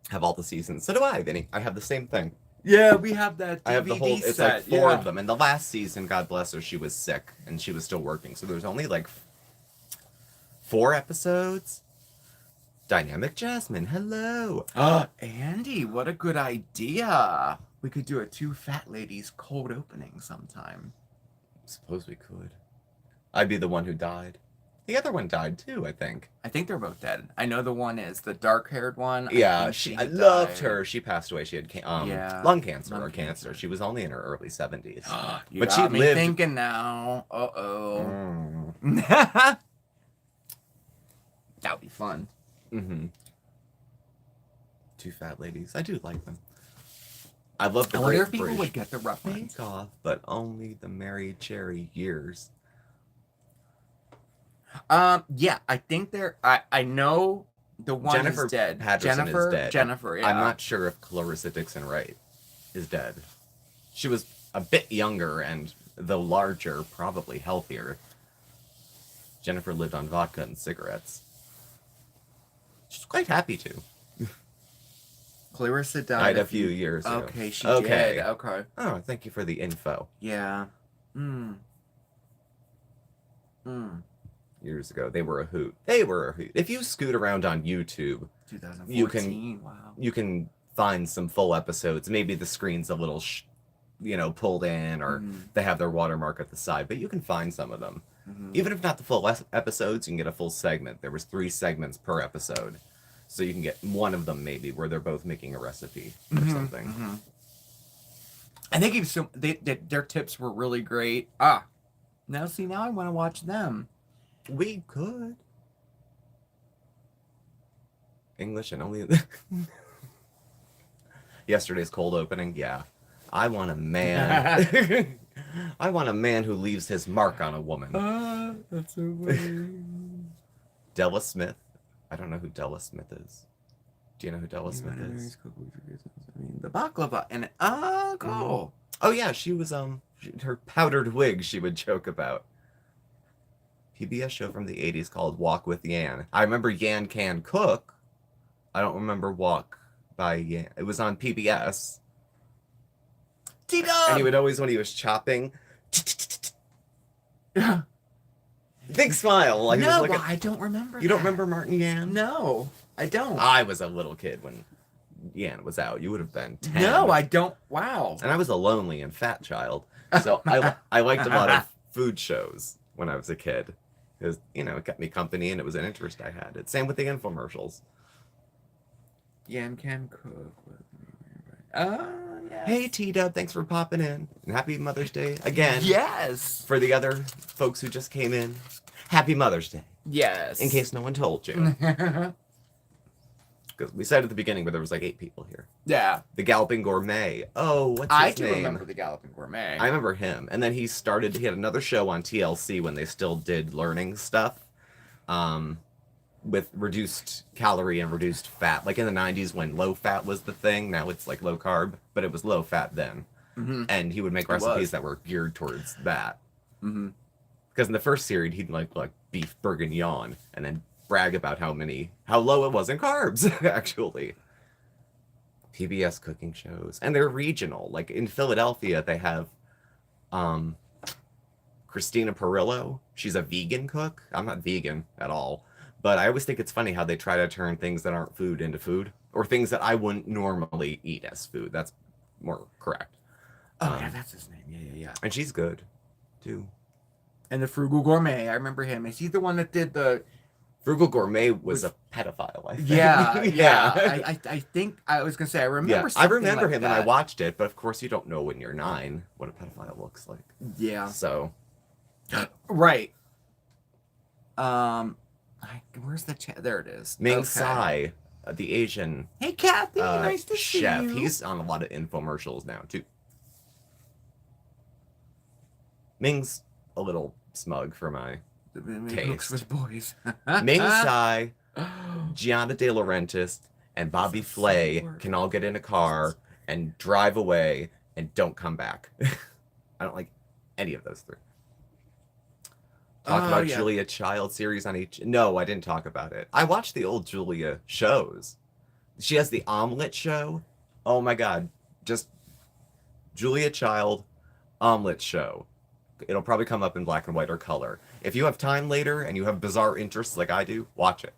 Have all the seasons. So do I, Vinny. I have the same thing. Yeah, we have that DVD I have the whole, it's set. like 4 of them. And the last season, God bless her, she was sick. And she was still working. So there's only like 4 episodes. Dynamic Jasmine, hello. Andy, what a good idea. We could do a Two Fat Ladies cold opening sometime. Suppose we could. I'd be the one who died. The other one died too, I think. I think they're both dead. I know the one is the dark-haired one. Yeah, I loved her. She passed away. She had lung cancer lung or cancer. She was only in her early 70s. You but got she me lived thinking now. Uh-oh. That would be fun. Two Fat Ladies. I do like them. I love the I wonder Great if people British would get the reference. Bake Off, but only the Merry Cherry Years. Yeah, I think I know the one Jennifer is dead. Patterson is dead. Jennifer, yeah. I'm not sure if Clarissa Dixon Wright is dead. She was a bit younger and, though larger, probably healthier. Jennifer lived on vodka and cigarettes. She's quite happy to. Clarissa died a few years ago. Okay, she did. Okay. Oh, thank you for the info. Yeah. Years ago, they were a hoot. They were a hoot. If you scoot around on YouTube, 2014. You can find some full episodes. Maybe the screen's a little, pulled in, or they have their watermark at the side. But you can find some of them. Even if not the full episodes, you can get a full segment. There was 3 segments per episode. So you can get one of them maybe where they're both making a recipe or something. And they gave their tips were really great. Ah, now I want to watch them. We could. English and only yesterday's cold opening. Yeah, I want a man. I want a man who leaves his mark on a woman. That's so funny. Della Smith. I don't know who Della Smith is. Do you know who Della Smith is? I mean, the baklava and cool. Oh yeah, she was her powdered wig she would joke about. PBS show from the 80s called Walk with Yan. I remember Yan Can Cook. I don't remember Walk by Yan. It was on PBS. T-Dub! And he would always, when he was chopping, big smile. Like no, he was I don't remember. You don't remember Martin Yan? No, I don't. I was a little kid when Yan was out. You would have been 10. No, I don't. Wow. And I was a lonely and fat child. So I liked a lot of food shows when I was a kid. Because, you know, it kept me company and it was an interest I had. Same with the infomercials. Yan Can Cook. Yeah. Hey, T-Dub, thanks for popping in. And happy Mother's Day again. Yes. For the other folks who just came in, happy Mother's Day. Yes. In case no one told you. Because we said at the beginning, but there was like 8 people here. Yeah. The Galloping Gourmet. Oh, what's his name? I do remember the Galloping Gourmet. I remember him. And then he had another show on TLC when they still did learning stuff. With reduced calorie and reduced fat. Like in the 90s when low fat was the thing. Now it's like low carb, but it was low fat then. Mm-hmm. And he would make recipes that were geared towards that. Mm-hmm. Because in the first series, he'd like beef bourguignon and then brag about how low it was in carbs, actually. Pbs Cooking Shows. And they're regional. Like in Philadelphia, they have Christina Perillo. She's a vegan cook. I'm not vegan at all. But I always think it's funny how they try to turn things that aren't food into food. Or things that I wouldn't normally eat as food. That's more correct. Oh, yeah, that's his name. Yeah. And she's good, too. And the Frugal Gourmet. I remember him. Is he the one that did the... Frugal Gourmet was a pedophile, I think. Yeah. I think... I was going to say, I remember I remember like him that. And I watched it. But, of course, you don't know when you're 9 what a pedophile looks like. Yeah. So... Right. Where's the chat? There it is. Ming Tsai, the Asian. Hey, Kathy, nice to chef. see you. He's on a lot of infomercials now too. Ming's a little smug for my taste. With boys. Ming Tsai, Gianna De Laurentiis, and Bobby Flay can all get in a car and drive away and don't come back. I don't like any of those 3. Talk about Julia Child series on each. No, I didn't talk about it. I watched the old Julia shows. She has the Omelet Show. Oh my God. Just Julia Child Omelet Show. It'll probably come up in black and white or color. If you have time later and you have bizarre interests like I do, watch it.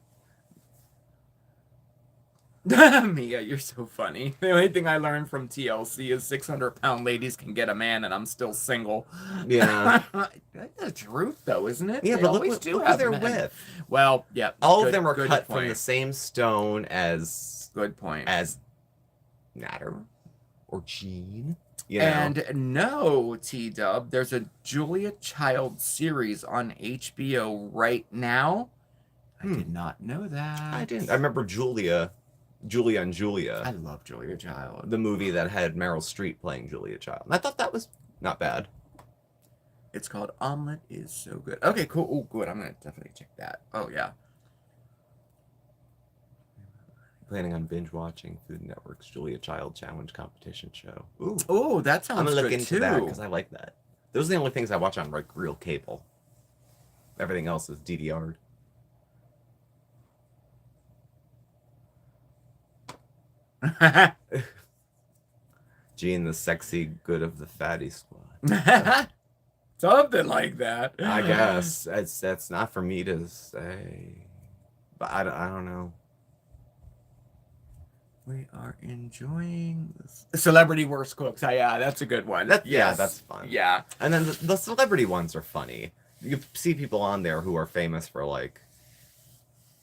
Mia, you're so funny. The only thing I learned from TLC is 600-pound ladies can get a man, and I'm still single. Yeah, that's the truth, though, isn't it? Yeah, they but always look do who have they're men. with. Well, yeah, all of them are cut point. from the same stone as. Good point. As Natter or Jean. You know? And no, T-Dub, there's a Julia Child series on HBO right now. I did not know that. I didn't. I remember Julia and Julia. I love Julia Child. The movie that had Meryl Streep playing Julia Child. And I thought that was not bad. It's called Omelet Is So Good. Okay, cool. Oh, good. I'm going to definitely check that. Oh, yeah. Planning on binge watching Food Network's Julia Child Challenge competition show. Ooh. Oh, that sounds good, I'm going to look into too. that because I like that. Those are the only things I watch on like real cable. Everything else is DVR'd. Jean, the sexy good of the fatty squad. Something like that. I guess that's not for me to say, but I don't know. We are enjoying this. Celebrity Worst Cooks. Yeah, that's a good one. Yeah, that's fun. Yeah, and then the celebrity ones are funny. You see people on there who are famous for like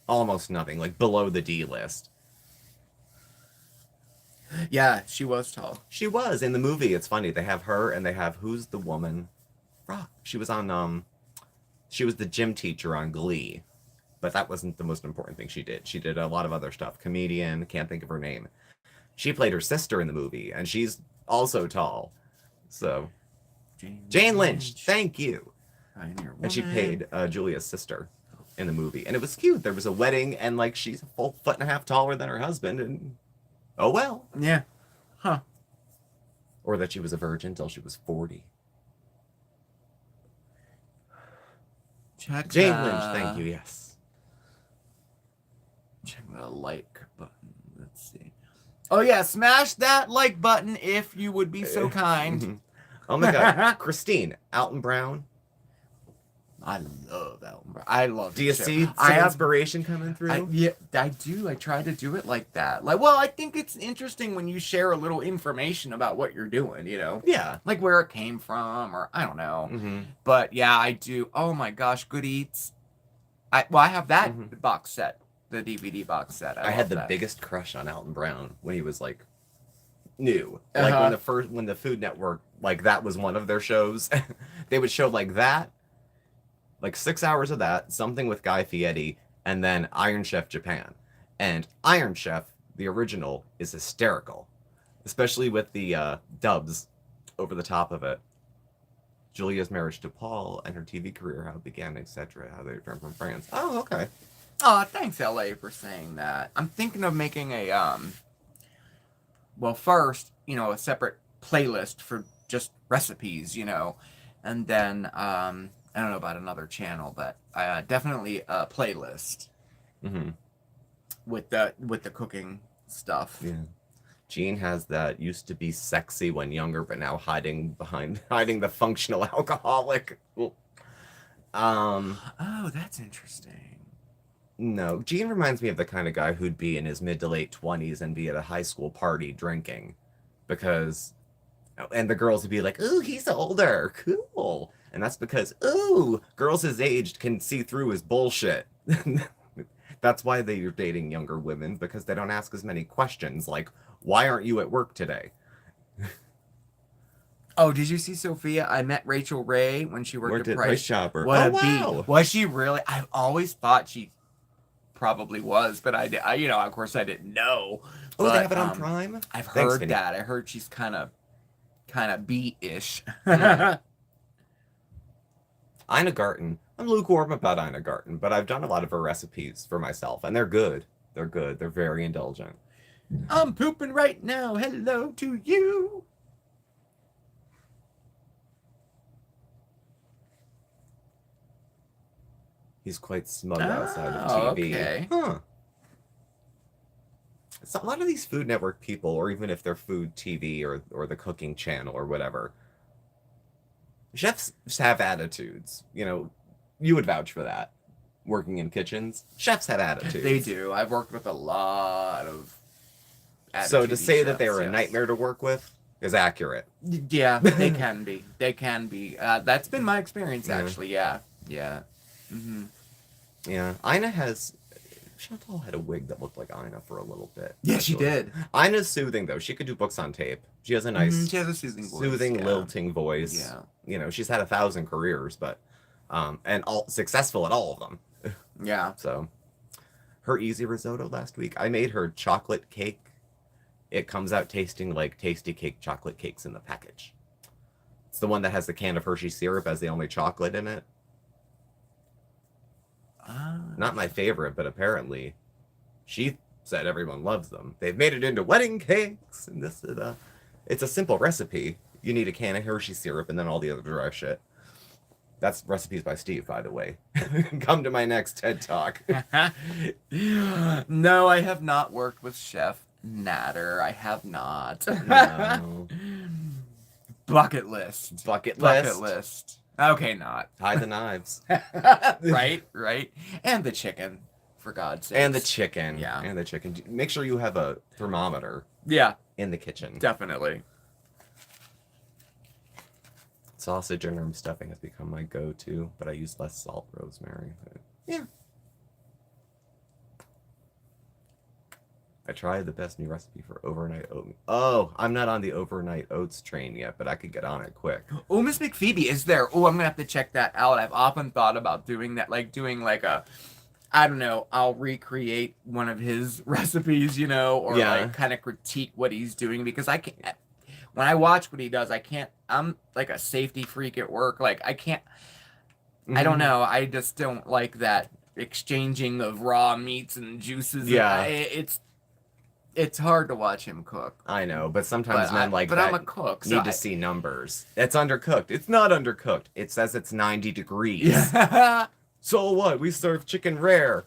almost nothing, like below the D list. Yeah, she was tall. She was in the movie. It's funny. They have her and they have who's the woman? Fuck. She was on she was the gym teacher on Glee. But that wasn't the most important thing she did. She did a lot of other stuff. Comedian, can't think of her name. She played her sister in the movie, and she's also tall. So Jane Lynch, thank you. And she played Julia's sister in the movie. And it was cute. There was a wedding, and like she's a full 1.5 feet taller than her husband, and oh well. Yeah. Huh. Or that she was a virgin till she was 40. Check Jane Lynch, thank you, yes. Check the like button. Let's see. Oh yeah, smash that like button if you would be so kind. Oh my god. Christine, Alton Brown. I love Alton Brown. I love Do you see some inspiration coming through? Yeah, I do. I try to do it like that. Like, well, I think it's interesting when you share a little information about what you're doing, you know? Yeah. Like where it came from, or I don't know. But yeah, I do. Oh my gosh, Good Eats. I have that box set. The DVD box set. I had the biggest crush on Alton Brown when he was like new. Like when the Food Network, like that was one of their shows. They would show like that, like 6 hours of that, something with Guy Fieri, and then Iron Chef Japan. And Iron Chef, the original, is hysterical, especially with the dubs over the top of it. Julia's marriage to Paul and her TV career, how it began, etc., how they returned from France. Oh, okay. Oh, thanks, LA, for saying that. I'm thinking of making a, well, first, you know, a separate playlist for just recipes, you know, and then, I don't know about another channel, but definitely a playlist with the cooking stuff. Yeah. Jean has that used to be sexy when younger, but now hiding the functional alcoholic. Oh, that's interesting. No, Gene reminds me of the kind of guy who'd be in his mid to late 20s and be at a high school party drinking, and the girls would be like, "Ooh, he's older, cool," and that's because, ooh, girls his age can see through his bullshit. That's why they're dating younger women, because they don't ask as many questions like, "Why aren't you at work today?" Oh, did you see Sophia? I met Rachel Ray when she worked at Price Chopper. What wow. Was she really? I've always thought she probably was, but I you know, of course I didn't know. Oh, but, they have it on Prime? I've heard that. I heard she's kind of beat-ish. Ina Garten. I'm lukewarm about Ina Garten, but I've done a lot of her recipes for myself, and they're good. They're good. They're very indulgent. I'm pooping right now. Hello to you. He's quite smug outside of TV. Okay. Huh. So a lot of these Food Network people, or even if they're food TV or the cooking channel or whatever, chefs have attitudes. You know, you would vouch for that. Working in kitchens, chefs have attitudes. They do. I've worked with a lot of attitude. So to say chefs, that they were a nightmare to work with is accurate. Yeah, they can be. They can be. That's been my experience, actually. Yeah. Yeah. Yeah. Ina has... Chantal had a wig that looked like Ina for a little bit. Yeah, she did. Ina's soothing, though. She could do books on tape. She has a nice... She has a soothing voice. Soothing, lilting voice. Yeah. You know, she's had 1,000 careers, but... and all successful at all of them. Yeah. So... Her easy risotto last week, I made her chocolate cake. It comes out tasting like Tasty Cake chocolate cakes in the package. It's the one that has the can of Hershey syrup as the only chocolate in it. Not my favorite, but apparently she said everyone loves them. They've made it into wedding cakes, and this is it's a simple recipe. You need a can of Hershey syrup and then all the other dry shit. That's recipes by Steve, by the way. Come to my next TED Talk. No, I have not worked with Chef Natter. I have not. No. Bucket list. Bucket list. Okay, not. Hide the knives. Right. And the chicken, for God's sake. And the chicken. Yeah. And the chicken. Make sure you have a thermometer. Yeah. In the kitchen. Definitely. Sausage and herb stuffing has become my go-to, but I use less salt, rosemary. But yeah. I tried the best new recipe for overnight oatmeal. Oh, I'm not on the overnight oats train yet, but I could get on it quick. Oh, Miss McPhoebe is there. Oh, I'm gonna have to check that out. I've often thought about doing that, like doing like a, I don't know, I'll recreate one of his recipes, you know, or like kind of critique what he's doing, because I can't, when I watch what he does, I can't, I'm like a safety freak at work. Like I can't, I don't know. I just don't like that exchanging of raw meats and juices. Yeah. It's hard to watch him cook. I know, but sometimes men like but that I'm a cook, need to see numbers. It's undercooked. It's not undercooked. It says it's 90 degrees. Yeah. So what? We serve chicken rare.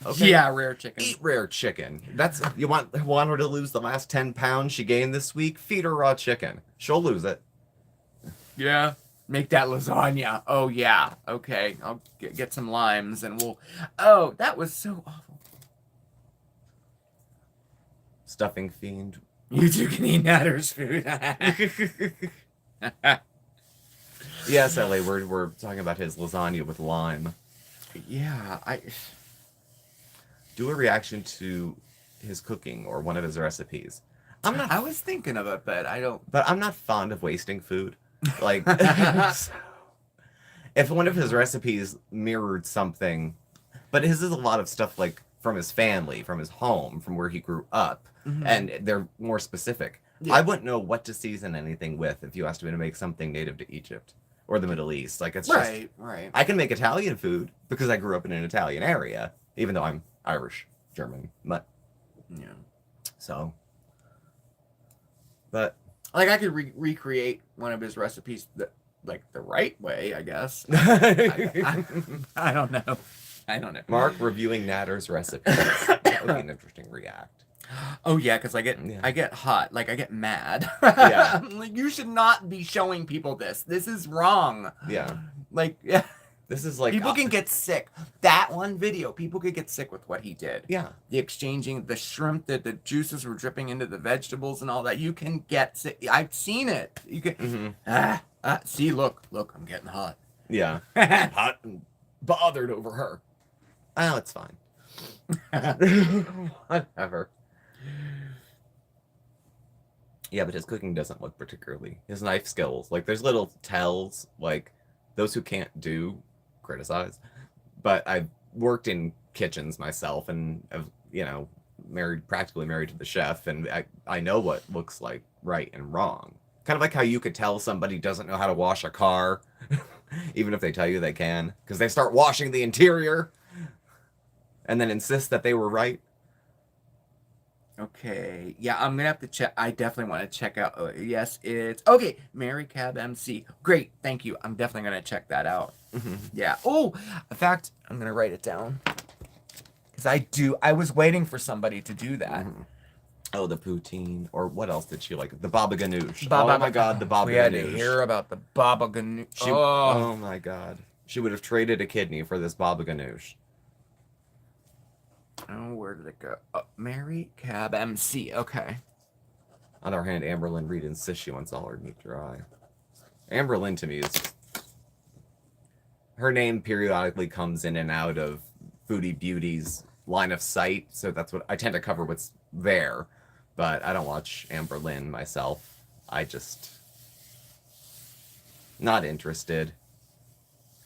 Okay. Yeah, rare chicken. Eat rare chicken. That's you want her to lose the last 10 pounds she gained this week? Feed her raw chicken. She'll lose it. Yeah. Make that lasagna. Oh yeah. Okay. I'll get some limes and we'll. Oh, that was so awful. Stuffing fiend. You two can eat Natter's food. Yes, Ellie, we're talking about his lasagna with lime. Yeah, do a reaction to his cooking or one of his recipes. I was thinking of it, but I don't. But I'm not fond of wasting food. Like, if one of his recipes mirrored something, but his is a lot of stuff like from his family, from his home, from where he grew up. And they're more specific. Yeah. I wouldn't know what to season anything with if you asked me to make something native to Egypt or the Middle East. Like, it's right. I can make Italian food because I grew up in an Italian area, even though I'm Irish, German, but yeah. So, but like I could recreate one of his recipes like the right way, I guess. I don't know. I don't know. Marc reviewing Natter's recipe. That would be an interesting react. Oh yeah, because I get hot, like I get mad. Yeah. Like, you should not be showing people this. This is wrong. Yeah. Like, yeah. This is like people can get sick. That one video, people could get sick with what he did. Yeah. The exchanging the shrimp, that the juices were dripping into the vegetables and all that. You can get sick. I've seen it. You can see, look, I'm getting hot. Yeah. Hot and bothered over her. Oh, it's fine. Whatever. Yeah, but his cooking doesn't look particularly. His knife skills, like there's little tells, like those who can't do criticize. But I've worked in kitchens myself, and I've practically married to the chef, and I know what looks like right and wrong. Kind of like how you could tell somebody doesn't know how to wash a car, even if they tell you they can, because they start washing the interior, and then insist that they were right. Okay, yeah, I'm gonna have to check. I definitely want to check out. Yes, it's okay. Mary Cab MC. Great, thank you. I'm definitely gonna check that out. Yeah. Oh, in fact, I'm gonna write it down because I was waiting for somebody to do that. Oh, the poutine, or what else did she like? The baba ganoush. Oh my God, the baba ganoush. We had to hear about the baba ganoush. Oh my God, she would have traded a kidney for this baba ganoush. Oh, where did it go? Oh, Mary Cab MC. Okay. On the other hand, Amberlynn Reed insists she wants all her meat dry. Amberlynn to me is her name periodically comes in and out of Foodie Beauty's line of sight, so that's what I tend to cover what's there. But I don't watch Amberlynn myself. I just not interested.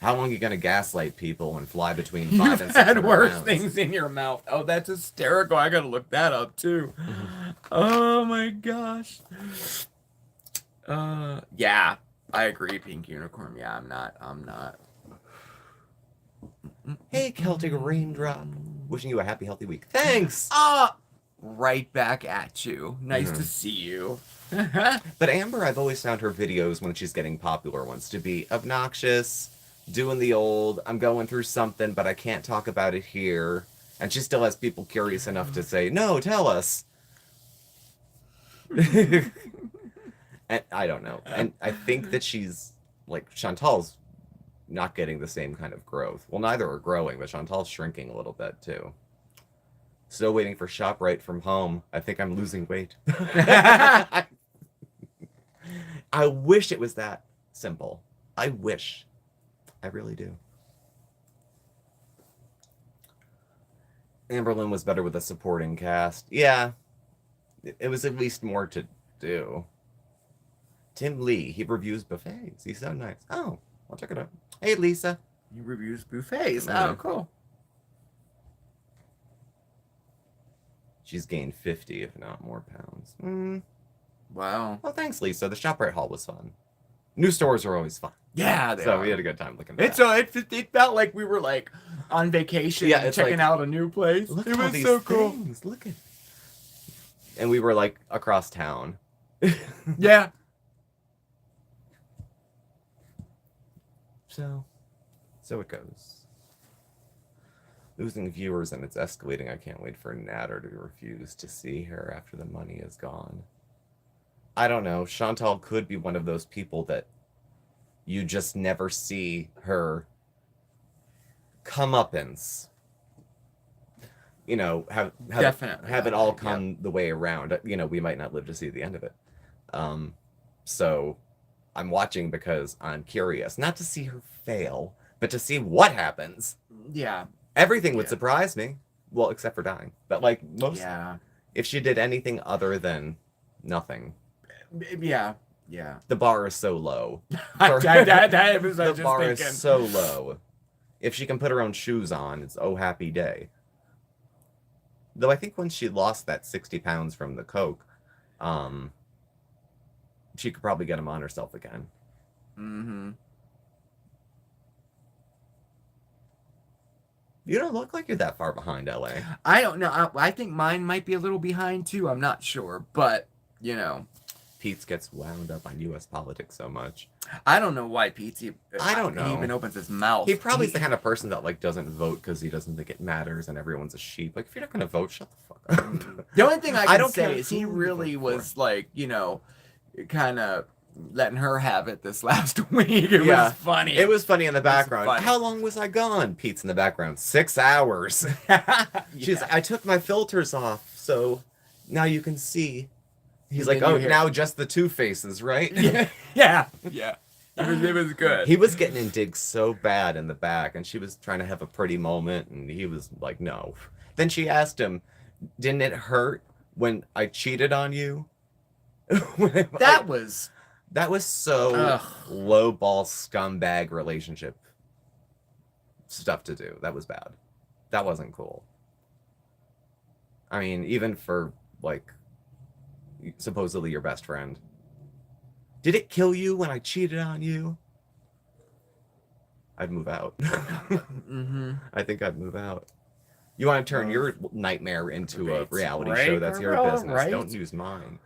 How long are you gonna gaslight people and fly between 5 and 6 had worse rounds? things in your mouth. Oh, that's hysterical. I gotta look that up too. Oh my gosh. Yeah, I agree, Pink Unicorn. Yeah, I'm not. Hey, Celtic Raindrop. Wishing you a happy, healthy week. Thanks! Right back at you. Nice to see you. But Amber, I've always found her videos when she's getting popular ones to be obnoxious, doing the old, I'm going through something, but I can't talk about it here. And she still has people curious enough to say, no, tell us. And I don't know. And I think that she's, like, Chantal's not getting the same kind of growth. Well, neither are growing, but Chantal's shrinking a little bit, too. Still waiting for ShopRite from home. I think I'm losing weight. I wish it was that simple. I wish. I really do. Amberlynn was better with a supporting cast. Yeah, it was at least more to do. Tim Lee, he reviews buffets. He's so nice. Oh, I'll check it out. Hey, Lisa. He reviews buffets. Yeah. Oh, cool. She's gained 50, if not more pounds. Wow. Well, thanks, Lisa. The ShopRite haul was fun. New stores are always fun. Yeah, So we had a good time looking at that. It felt like we were like on vacation and it's checking like, out a new place. Look It at all was these so cool. things. Look at. And we were like across town. Yeah. So it goes. Losing viewers and it's escalating. I can't wait for Natter to refuse to see her after the money is gone. I don't know. Chantal could be one of those people that you just never see her comeuppance. You know, have Definitely. have it all come the way around. You know, we might not live to see the end of it. So I'm watching because I'm curious, not to see her fail, but to see what happens. Yeah. Everything would surprise me. Well, except for dying. But like most, if she did anything other than nothing. Yeah. The bar is so low. The bar is so low. If she can put her own shoes on, it's oh happy day. Though I think once she lost that 60 pounds from the coke, she could probably get them on herself again. Mm-hmm. You don't look like you're that far behind, LA. I don't know. I think mine might be a little behind too. I'm not sure, but you know, Pete gets wound up on U.S. politics so much. I don't know why Pete. I don't know. He even opens his mouth. He probably is the kind of person that like doesn't vote because he doesn't think it matters and everyone's a sheep. Like if you're not gonna vote, shut the fuck up. The only thing I don't can say care is he who you really vote was for. like, you know, kind of letting her have it this last week. It was funny. It was funny in the background. funny. How long was I gone? Pete's in the background. 6 hours. She's like, I took my filters off, so now you can see. He's like, oh, now just the two faces, right? Yeah. It was good. He was getting in digs so bad in the back, and she was trying to have a pretty moment, and he was like, no. Then she asked him, didn't it hurt when I cheated on you? That was so low ball scumbag relationship stuff to do. That was bad. That wasn't cool. I mean, even for like supposedly your best friend. Did it kill you when I cheated on you? I'd move out. I think I'd move out. You want to turn your nightmare into a reality show? That's your business. Right. Don't use mine.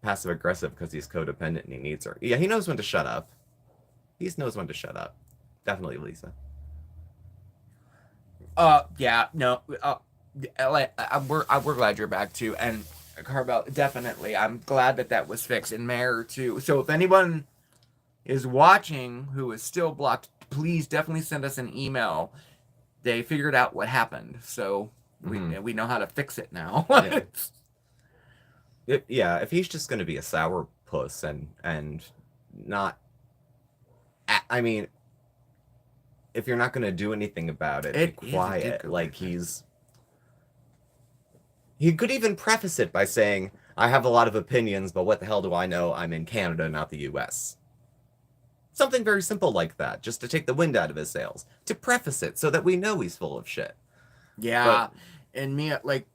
Passive aggressive because he's codependent and he needs her. Yeah, he knows when to shut up. He knows when to shut up. Definitely, Lisa. Yeah, no. We're glad you're back too, and Carvel, definitely. I'm glad that was fixed, and Mayor too. So if anyone is watching who is still blocked, please definitely send us an email. They figured out what happened, so we know how to fix it now. If he's just going to be a sourpuss and not, I mean, if you're not going to do anything about it, be quiet. Like he could even preface it by saying, I have a lot of opinions, but what the hell do I know? I'm in Canada, not the US. Something very simple like that, just to take the wind out of his sails, to preface it so that we know he's full of shit. Yeah. And Mia, like,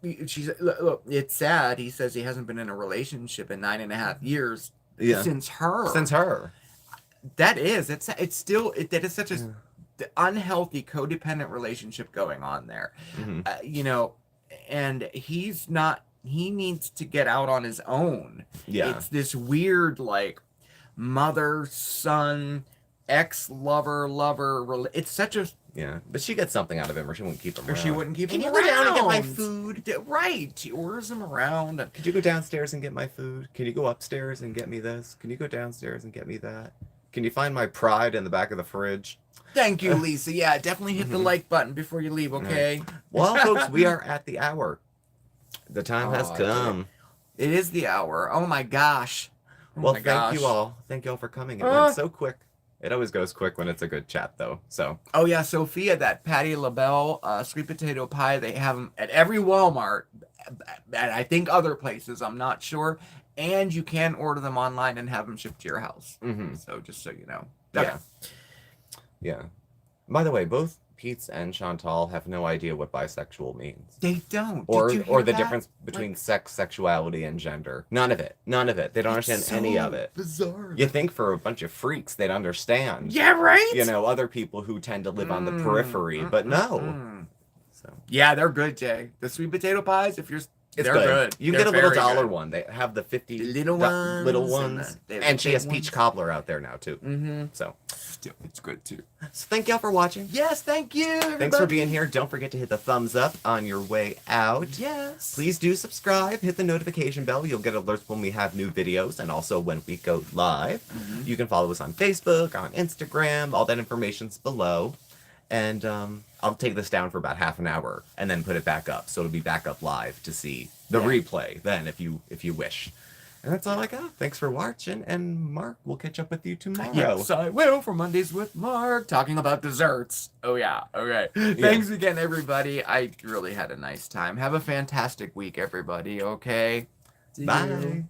look, it's sad. He says he hasn't been in a relationship in 9.5 years since her. That is such a unhealthy codependent relationship going on there. You know, and he needs to get out on his own. Yeah. It's this weird, like, mother, son, ex-lover, it's such a... Yeah, but she gets something out of him, or she wouldn't keep him around. Or she wouldn't keep him around. Can you go down and get my food? Right. She orders him around. Could you go downstairs and get my food? Can you go upstairs and get me this? Can you go downstairs and get me that? Can you find my Pride in the back of the fridge? Thank you, Lisa. Yeah, definitely hit the like button before you leave, okay? Well, folks, we are at the hour. The time has come. It is the hour. Oh, my gosh. Thank you all. Thank you all for coming. It went so quick. It always goes quick when it's a good chat, though. So. Oh yeah, Sophia, that Patty LaBelle sweet potato pie, they have them at every Walmart, and I think other places. I'm not sure. And you can order them online and have them shipped to your house. Mm-hmm. So just so you know. Yeah. Yeah. By the way, both Pete and Chantal have no idea what bisexual means. They don't. Or Did you hear the that? difference between sex, sexuality, and gender. None of it. None of it. They don't understand any of it. Bizarre. You think for a bunch of freaks they'd understand. Yeah, right? You know, other people who tend to live on the periphery, but no. So. Yeah, they're good, Jay. The sweet potato pies, if you're... It's they're good. You They're get a little very $1 good. one. They have the 50 little ones. And she has peach cobbler out there now, too. Mm-hmm. So. Still, it's good, too. So thank y'all for watching. Yes, thank you, everybody. Thanks for being here. Don't forget to hit the thumbs up on your way out. Yes. Please do subscribe. Hit the notification bell. You'll get alerts when we have new videos and also when we go live. Mm-hmm. You can follow us on Facebook, on Instagram. All that information's below. And I'll take this down for about half an hour and then put it back up. So it'll be back up live to see the replay then if you wish. And that's all I got. Thanks for watching. And Mark, we'll catch up with you tomorrow. Yes, I will for Mondays with Mark, talking about desserts. Oh, yeah. Okay. Thanks again, everybody. I really had a nice time. Have a fantastic week, everybody. Okay? See Bye. you.